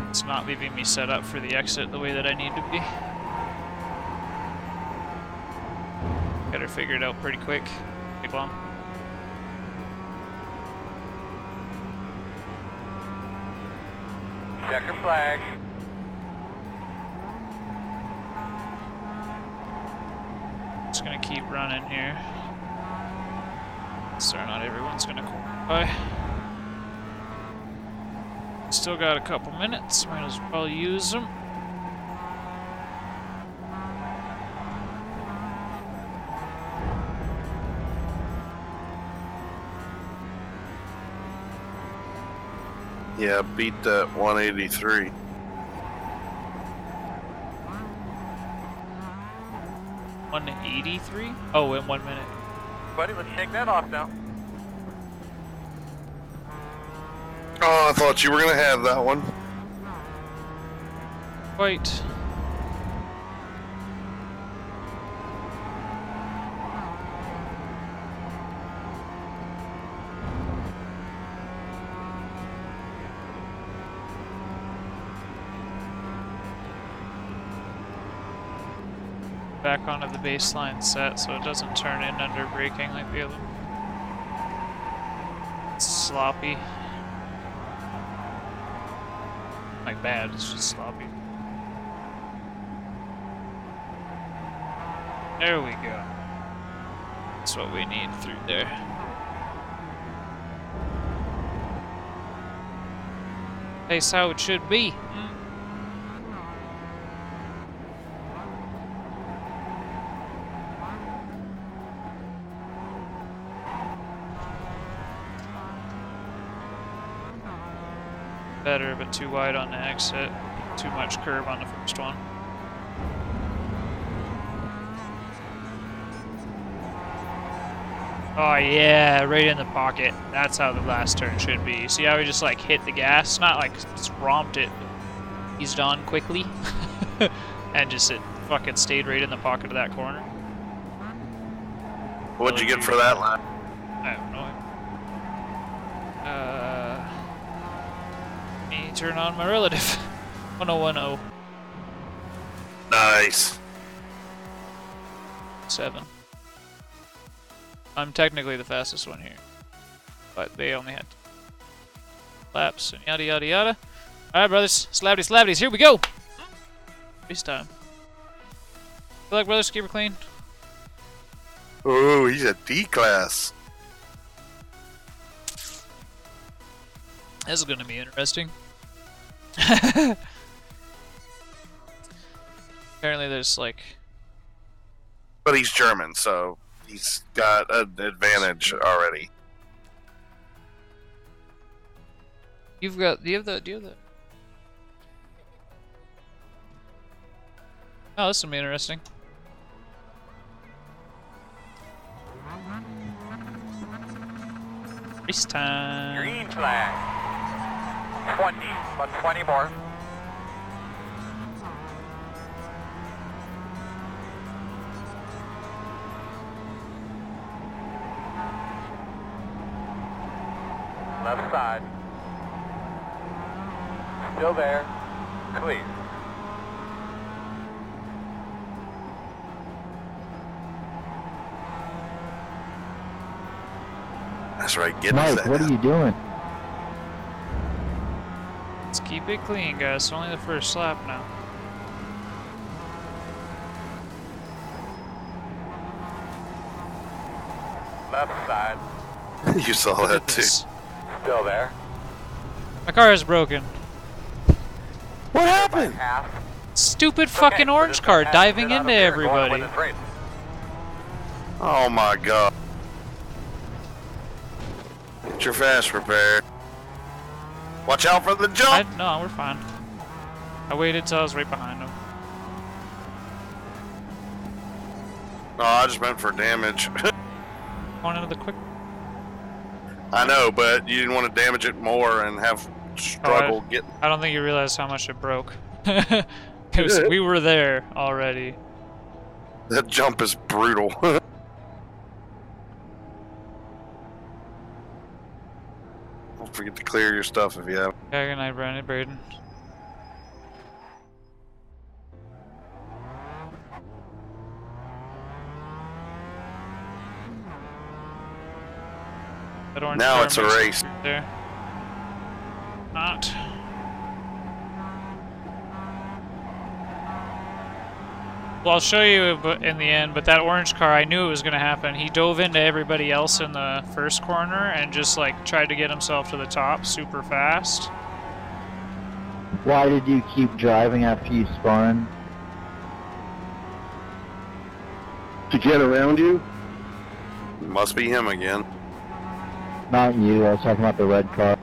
It's not leaving me set up for the exit the way that I need to be. Got her figured out pretty quick. Take long. Checker flag. Just gonna keep running here. So not everyone's gonna qualify. Still got a couple minutes, might as well use them. Yeah, beat that 183. $183? Oh, in 1 minute. Buddy, let's shake that off now. Oh, I thought you were gonna have that one. Quite. Back onto the baseline set so it doesn't turn in under braking like the other one. It's sloppy. Like bad, it's just sloppy. There we go. That's what we need through there. That's how it should be. better, but too wide on the exit. Too much curb on the first one. Oh yeah, right in the pocket. That's how the last turn should be. See how we just like hit the gas? Not like just romped it, but eased on quickly. And just it fucking stayed right in the pocket of that corner. What'd you get for that lap? I don't know. Me turn on my relative. 1010. Nice. 7. I'm technically the fastest one here, but they only had laps and yada yada yada. Alright, brothers. Slabdies. Here we go. Race time. Good luck, brothers. Keep her clean. Oh, he's a D class. This is going to be interesting. Apparently there's like... But he's German, so he's got an advantage already. Do you have the... Oh, this will be interesting. Race time. Green flag. 20, but 20 more. Left side. Still there. Clear. That's right, get Mike, what are you doing? Let's keep it clean, guys. It's only the first lap now. Left side. You saw that too. Still there. My car is broken. What By happened? half. Stupid fucking orange car diving into everybody. Oh my god. Get your fast repaired. Watch out for the jump! No, we're fine. I waited till I was right behind him. No, I just meant for damage. Going into the quick. I know, but you didn't want to damage it more and have struggle getting. I don't think you realized how much it broke. Because we were there already. That jump is brutal. Don't forget to clear your stuff if you have. Yeah, good night, Brandon. Braden. That orange Now car it's a makes it race. There. Not. Well, I'll show you in the end, but that orange car, I knew it was going to happen. He dove into everybody else in the first corner and just like tried to get himself to the top super fast. Why did you keep driving after you spun? To get around you? Must be him again. Not you, I was talking about the red car.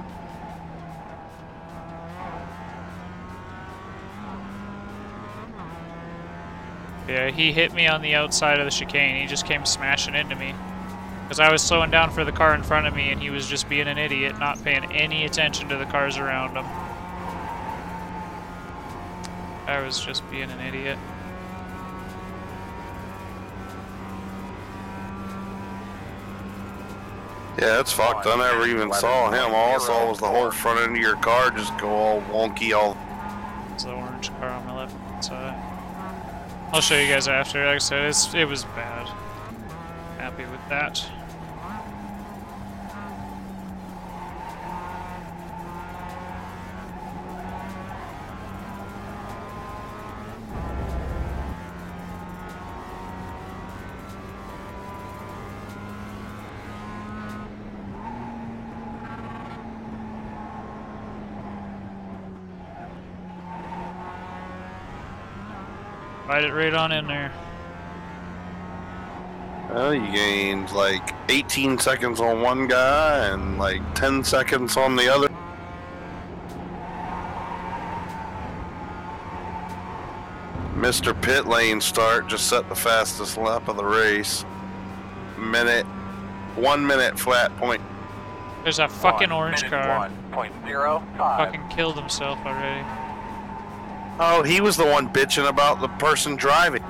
Yeah, he hit me on the outside of the chicane. He just came smashing into me. Because I was slowing down for the car in front of me and he was just being an idiot, not paying any attention to the cars around him. I was just being an idiot. Yeah, it's fucked. I never even saw him. All I saw was the whole front end of your car just go all wonky, all. It's the orange car on my left side. I'll show you guys after. Like I said, it was bad. Happy with that. Ride it right on in there. Well, you gained like 18 seconds on one guy and like 10 seconds on the other. Mr. Pit Lane start just set the fastest lap of the race. 1 minute flat point. There's a fucking orange car. 1.05. Fucking killed himself already. Oh, he was the one bitching about the person driving.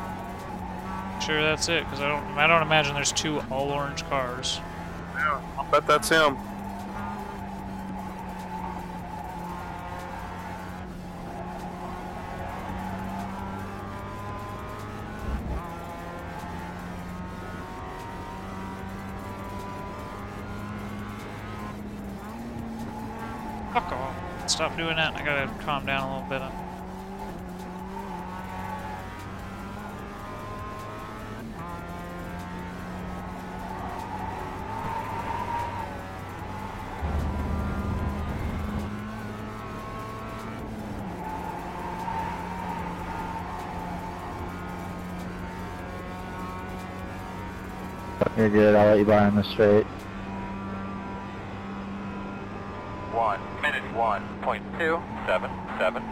Sure, that's it. Because I don't imagine there's 2 all orange cars. Yeah, I'll bet that's him. Fuck off. Stop doing that. I gotta calm down a little bit. You're good, I'll let you by on the straight. 1 minute 1.277.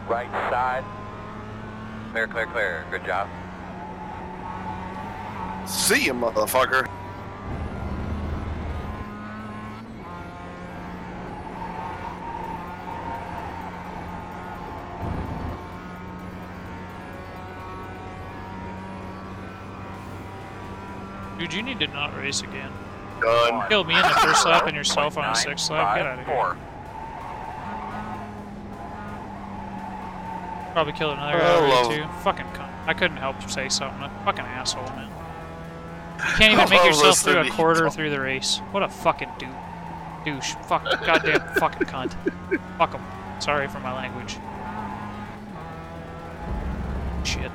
Right side. Clear, clear, clear. Good job. See ya, motherfucker. Dude, you need to not race again. Done. Killed me in the first lap and yourself on the 6th lap. Get out of here. Probably killed another guy already too. Fucking cunt. I couldn't help but say something. A fucking asshole, man. You can't even make yourself through a quarter through the race. What a fucking douche. Fuck. Goddamn fucking cunt. Fuck him. Sorry for my language. Shit.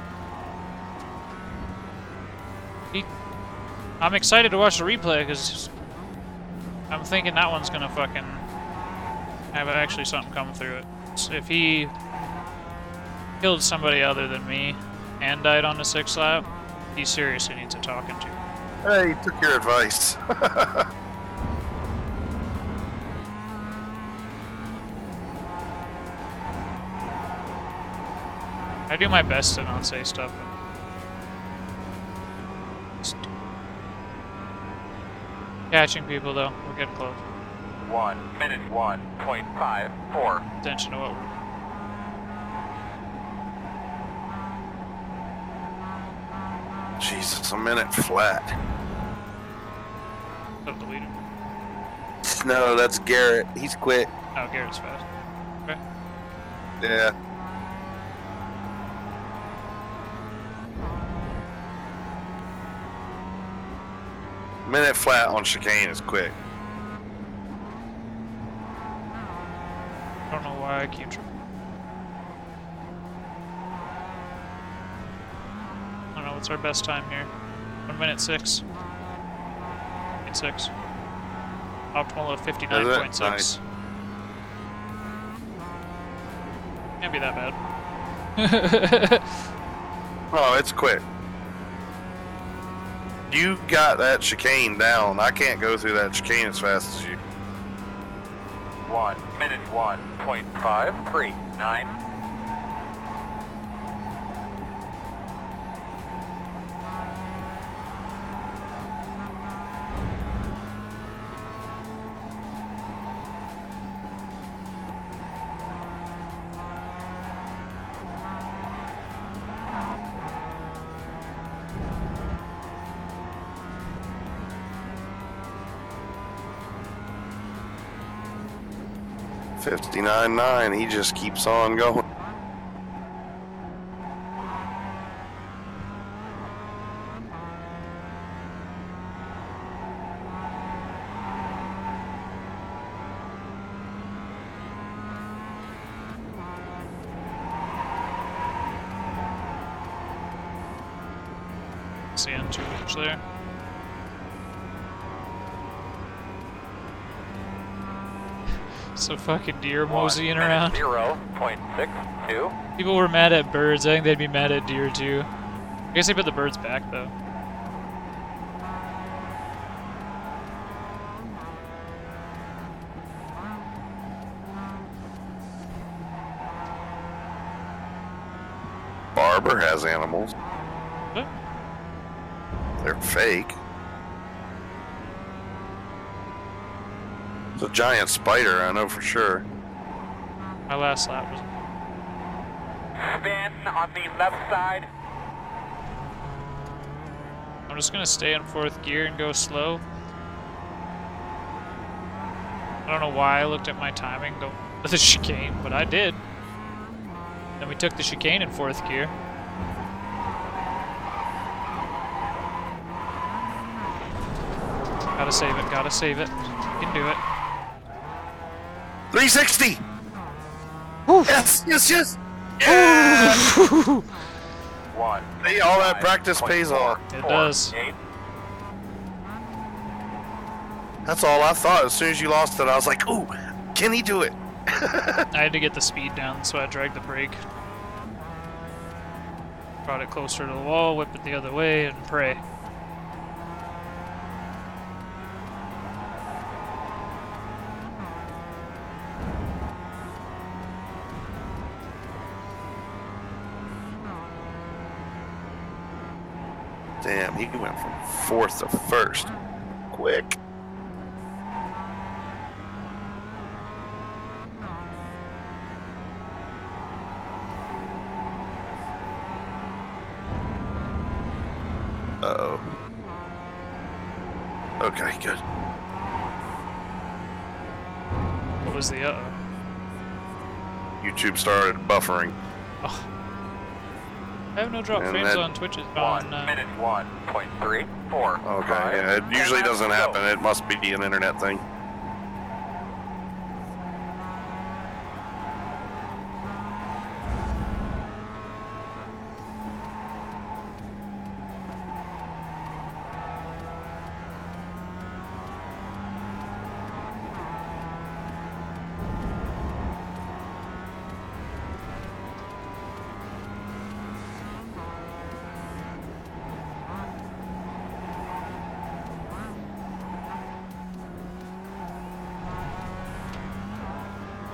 I'm excited to watch the replay because I'm thinking that one's gonna fucking have actually something come through it. So if he killed somebody other than me and died on the 6th lap, he seriously needs a talking to. Hey, took your advice. I do my best to not say stuff. Catching people though, we're getting close. 1 minute 1.54. Attention to what we're... Jesus, a minute flat. Up the leader. No, that's Garrett. He's quick. Oh, Garrett's fast. Okay. Yeah. Minute flat on chicane is quick. I don't know why I keep trying. I don't know, what's our best time here? 1 minute 6. 6. Optimal of 59.6. Nice. Can't be that bad. Oh, it's quick. You got that chicane down. I can't go through that chicane as fast as you. 1 minute 1.539. .59.9. He just keeps on going. Sand too much there. So fucking deer moseying around. 0.62. People were mad at birds. I think they'd be mad at deer too. I guess they put the birds back though. Barber has animals. What? They're fake. It's a giant spider, I know for sure. My last lap was. Spin on the left side. I'm just gonna stay in 4th gear and go slow. I don't know why I looked at my timing going to the chicane, but I did. Then we took the chicane in 4th gear. Gotta save it, gotta save it. You can do it. 360! Yes, yes, yes! Yeah! One. See, all that practice pays off. It does. 8. That's all I thought. As soon as you lost it, I was like, ooh, can he do it? I had to get the speed down, so I dragged the brake. Brought it closer to the wall, whip it the other way, and pray. Damn, he went from 4th to 1st. Quick. Uh-oh. Okay, good. What was the uh-oh? YouTube started buffering. Oh. I have no drop And frames that- on Twitch. 1 minute 1.34. Okay, yeah, it usually doesn't happen. It must be an internet thing.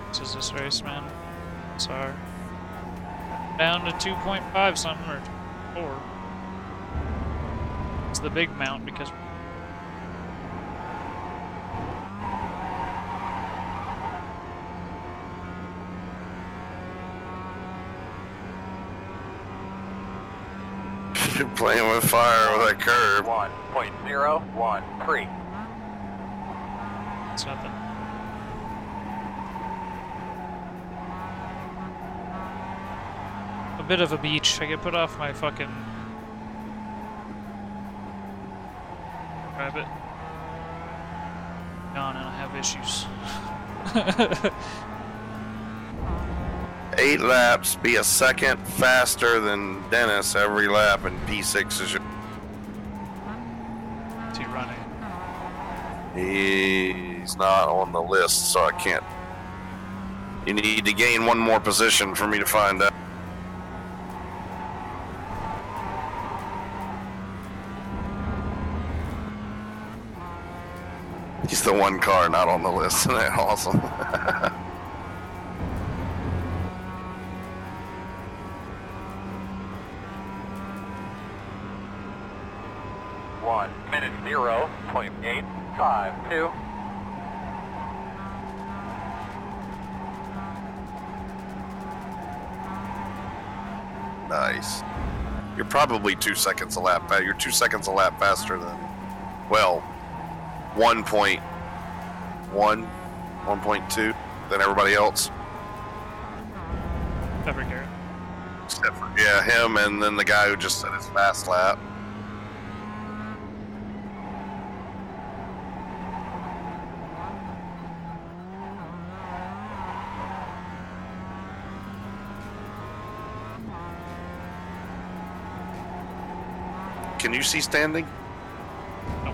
This is this race, man. Sorry. Down to 2.5 something or 4. It's the big mount because You're playing with fire with that curve. 1.013. it's nothing. A bit of a beach. I get put off my fucking rabbit. Gone and I have issues. 8 laps, be a second faster than Dennis every lap, and P6 is your... Is he running? He's not on the list, so I can't. You need to gain one more position for me to find out. He's the one car not on the list. Isn't that awesome? 1 minute 0.852. Nice. You're probably 2 seconds a lap. You're 2 seconds a lap faster than, well, 1.1, 1.2 than everybody else. Never care. Except for, yeah, him and then the guy who just said his fast lap. Can you see standing? No.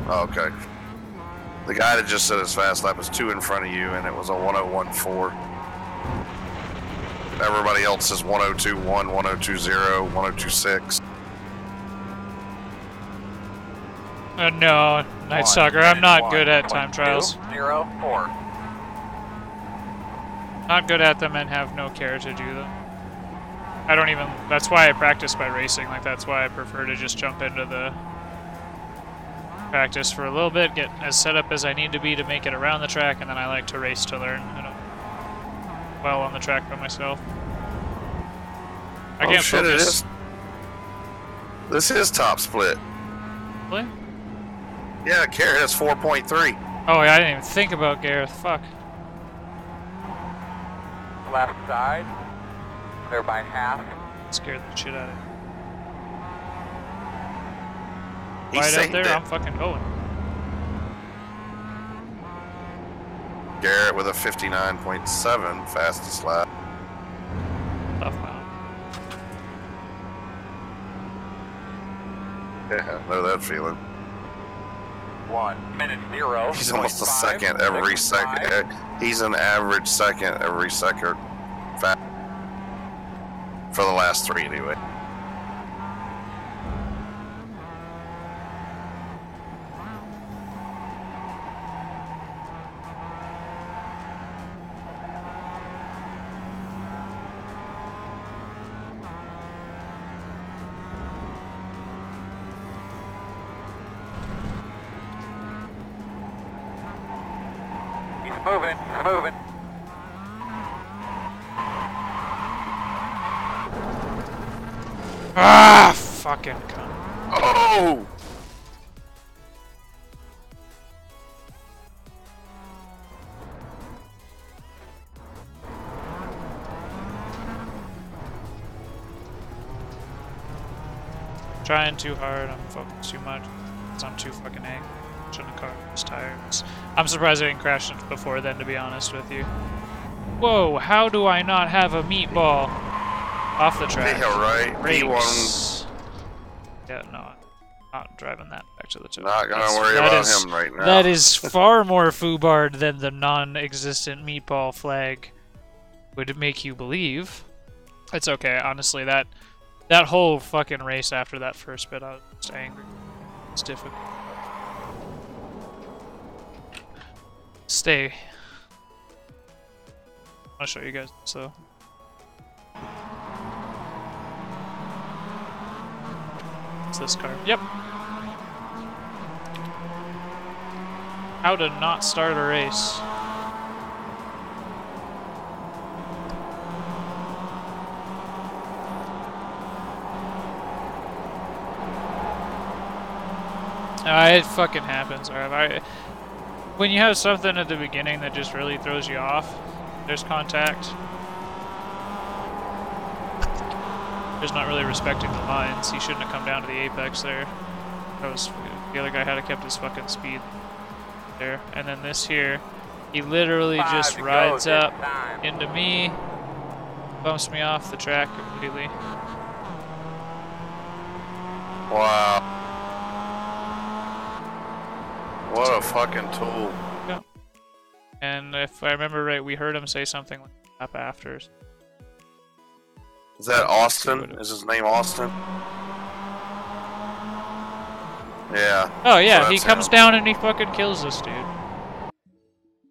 Oh, okay. The guy that just said his fast lap was 2 in front of you, and it was a 101.4. Everybody else is 102.1, 102.0, 102.6. No, Night Stalker, I'm not good at time trials. 0.04. Not good at them and have no care to do them. I don't even, that's why I practice by racing, like that's why I prefer to just jump into the practice for a little bit, get as set up as I need to be to make it around the track, and then I like to race to learn how to well on the track by myself. I can't shit, focus. It is. This is top split. Really? Yeah, Garrett has 4.3. Oh yeah, I didn't even think about Gareth, fuck. Left side. They're by half. Scared the shit out of me. He's Right up saying there, that I'm fucking going. Garrett with a 59.7 fastest lap. Tough mount. Yeah, I know that feeling. 1 minute 0. He's almost a second every second. He's an average second every second. For the last 3 anyway. He's moving. He's moving. Ah, fucking cunt. Oh! Trying too hard, I'm focused too much. I'm too fucking angry. Shouldn't have caught his tires. I'm surprised I didn't crash before then, to be honest with you. Whoa, how do I not have a meatball? Off the track. Yeah, right. Brakes. Yeah, no, I'm not driving that back to the top. Not gonna worry about him right now. That is far more foobarred than the non-existent meatball flag would make you believe. It's okay, honestly. That whole fucking race after that first bit, I was just angry. It's difficult. Stay. I'll show you guys. So. It's this car. Yep. How to not start a race. It fucking happens. When you have something at the beginning that just really throws you off, there's contact. There's not really respecting the lines. He shouldn't have come down to the apex there. The other guy had to kept his fucking speed there. And then this here, he literally just rides up into me, bumps me off the track completely. Wow. What a fucking tool. Yeah. And if I remember right, we heard him say something like up after. Is that Austin? Is his name Austin? Yeah. Oh yeah, So he that's comes him. down and he fucking kills this dude.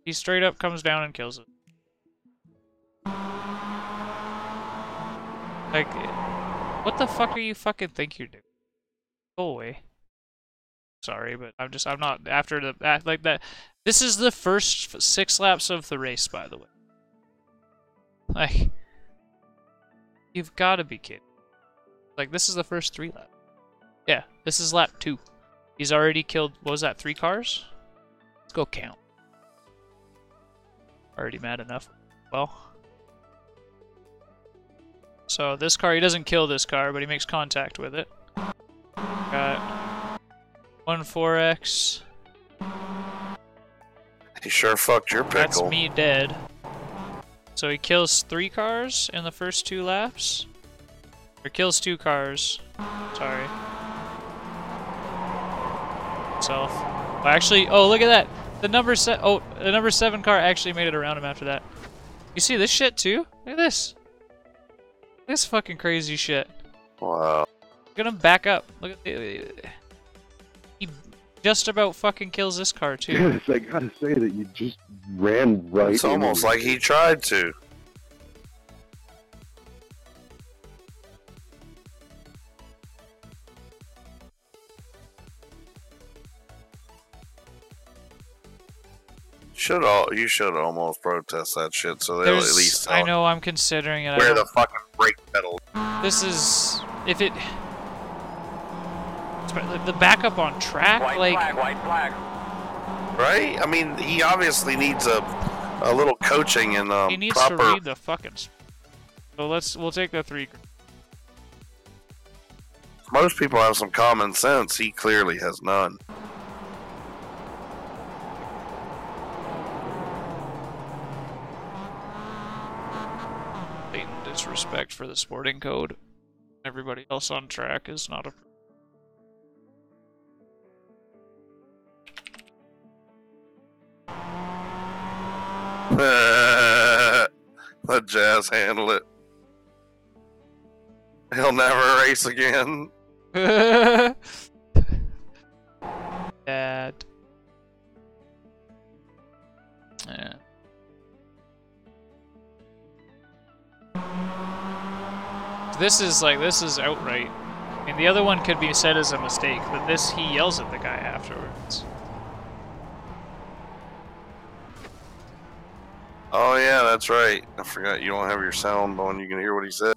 He straight up comes down and kills it. Like, what the fuck do you fucking think you're doing? Go away. Sorry, but I'm not after the like that. This is the first 6 laps of the race, by the way. Like, you've got to be kidding. Like, this is the first 3 laps. Yeah, this is lap 2. He's already killed, what was that, 3 cars? Let's go count. Already mad enough. Well. So this car, he doesn't kill this car, but he makes contact with it. Got 1-4X. He sure fucked your pickle. That's me dead. So he kills 3 cars in the first 2 laps. Or kills 2 cars. Sorry. himself. Oh, actually, oh look at that. The number 7 car actually made it around him after that. You see this shit too? Look at this. This fucking crazy shit. Wow. Look at him back up. Look at he just about fucking kills this car too. Yes, I gotta say that you just ran right. It's almost into like he tried to. You should almost protest that shit so they'll at least tell I know I'm considering it. where the fucking brake pedal. This is if it the backup on track White flag. Right? I mean, he obviously needs a little coaching and he needs proper. to read the fucking. So we'll take the 3. Most people have some common sense. He clearly has none. Blatant disrespect for the sporting code. Everybody else on track is not a. Let Jazz handle it. He'll never race again. Dad. Yeah. This is outright. I mean, the other one could be said as a mistake, but this, he yells at the guy afterwards. Oh yeah, that's right. I forgot you don't have your sound on. You can hear what he said.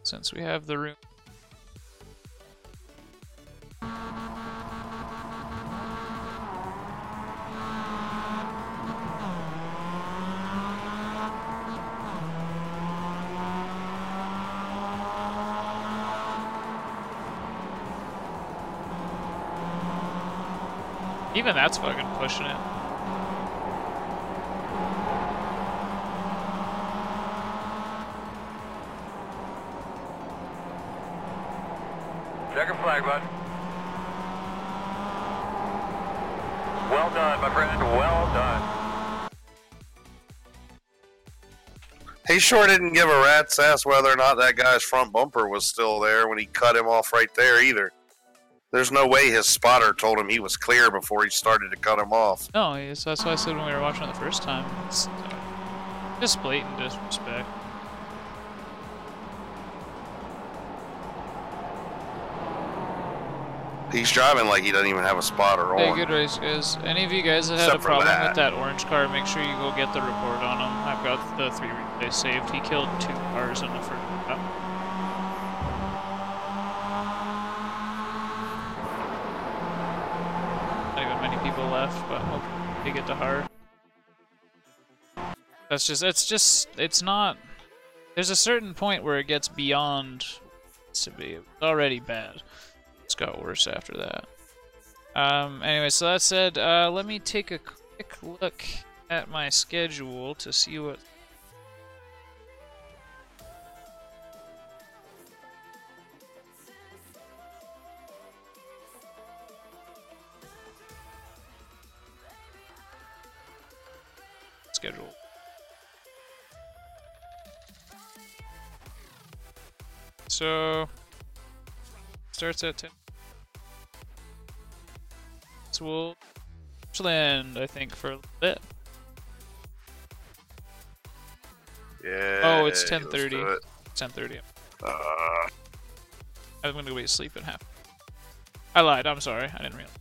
Since we have the room. Even that's fucking pushing it. Checker flag, bud. Well done, my friend. Well done. He sure didn't give a rat's ass whether or not that guy's front bumper was still there when he cut him off right there either. There's no way his spotter told him he was clear before he started to cut him off. No, that's why I said when we were watching it the first time. It's just blatant disrespect. He's driving like he doesn't even have a spotter on. Hey, good race, guys. Any of you guys that had Except a for problem that. with that orange car, make sure you go get the report on him. I've got the 3 replays saved. He killed 2 cars in the first lap. Not even many people left, but hopefully they get to heart. It's not. There's a certain point where it gets beyond to be. It's already bad. It's got worse after that. Anyway, so that said, let me take a quick look at my schedule to see what. Schedule. So starts at 10. So we'll land, I think, for a little bit. Yeah. Oh, it's let's 10:30. do it. 10:30. Uh, I'm gonna go to sleep in half. I lied. I'm sorry. I didn't realize.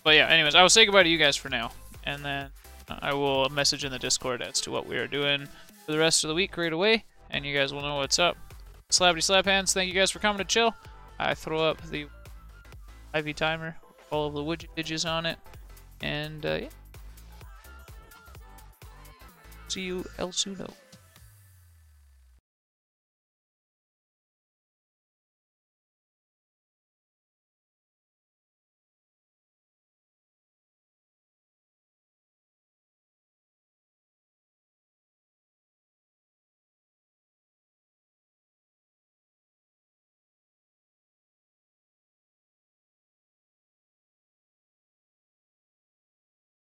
But yeah. Anyways, I will say goodbye to you guys for now, and then I will message in the Discord as to what we are doing for the rest of the week right away, and you guys will know what's up. Slappity slap hands. Thank you guys for coming to chill. I throw up the IV timer, all of the widgets on it, and yeah. See you el suno.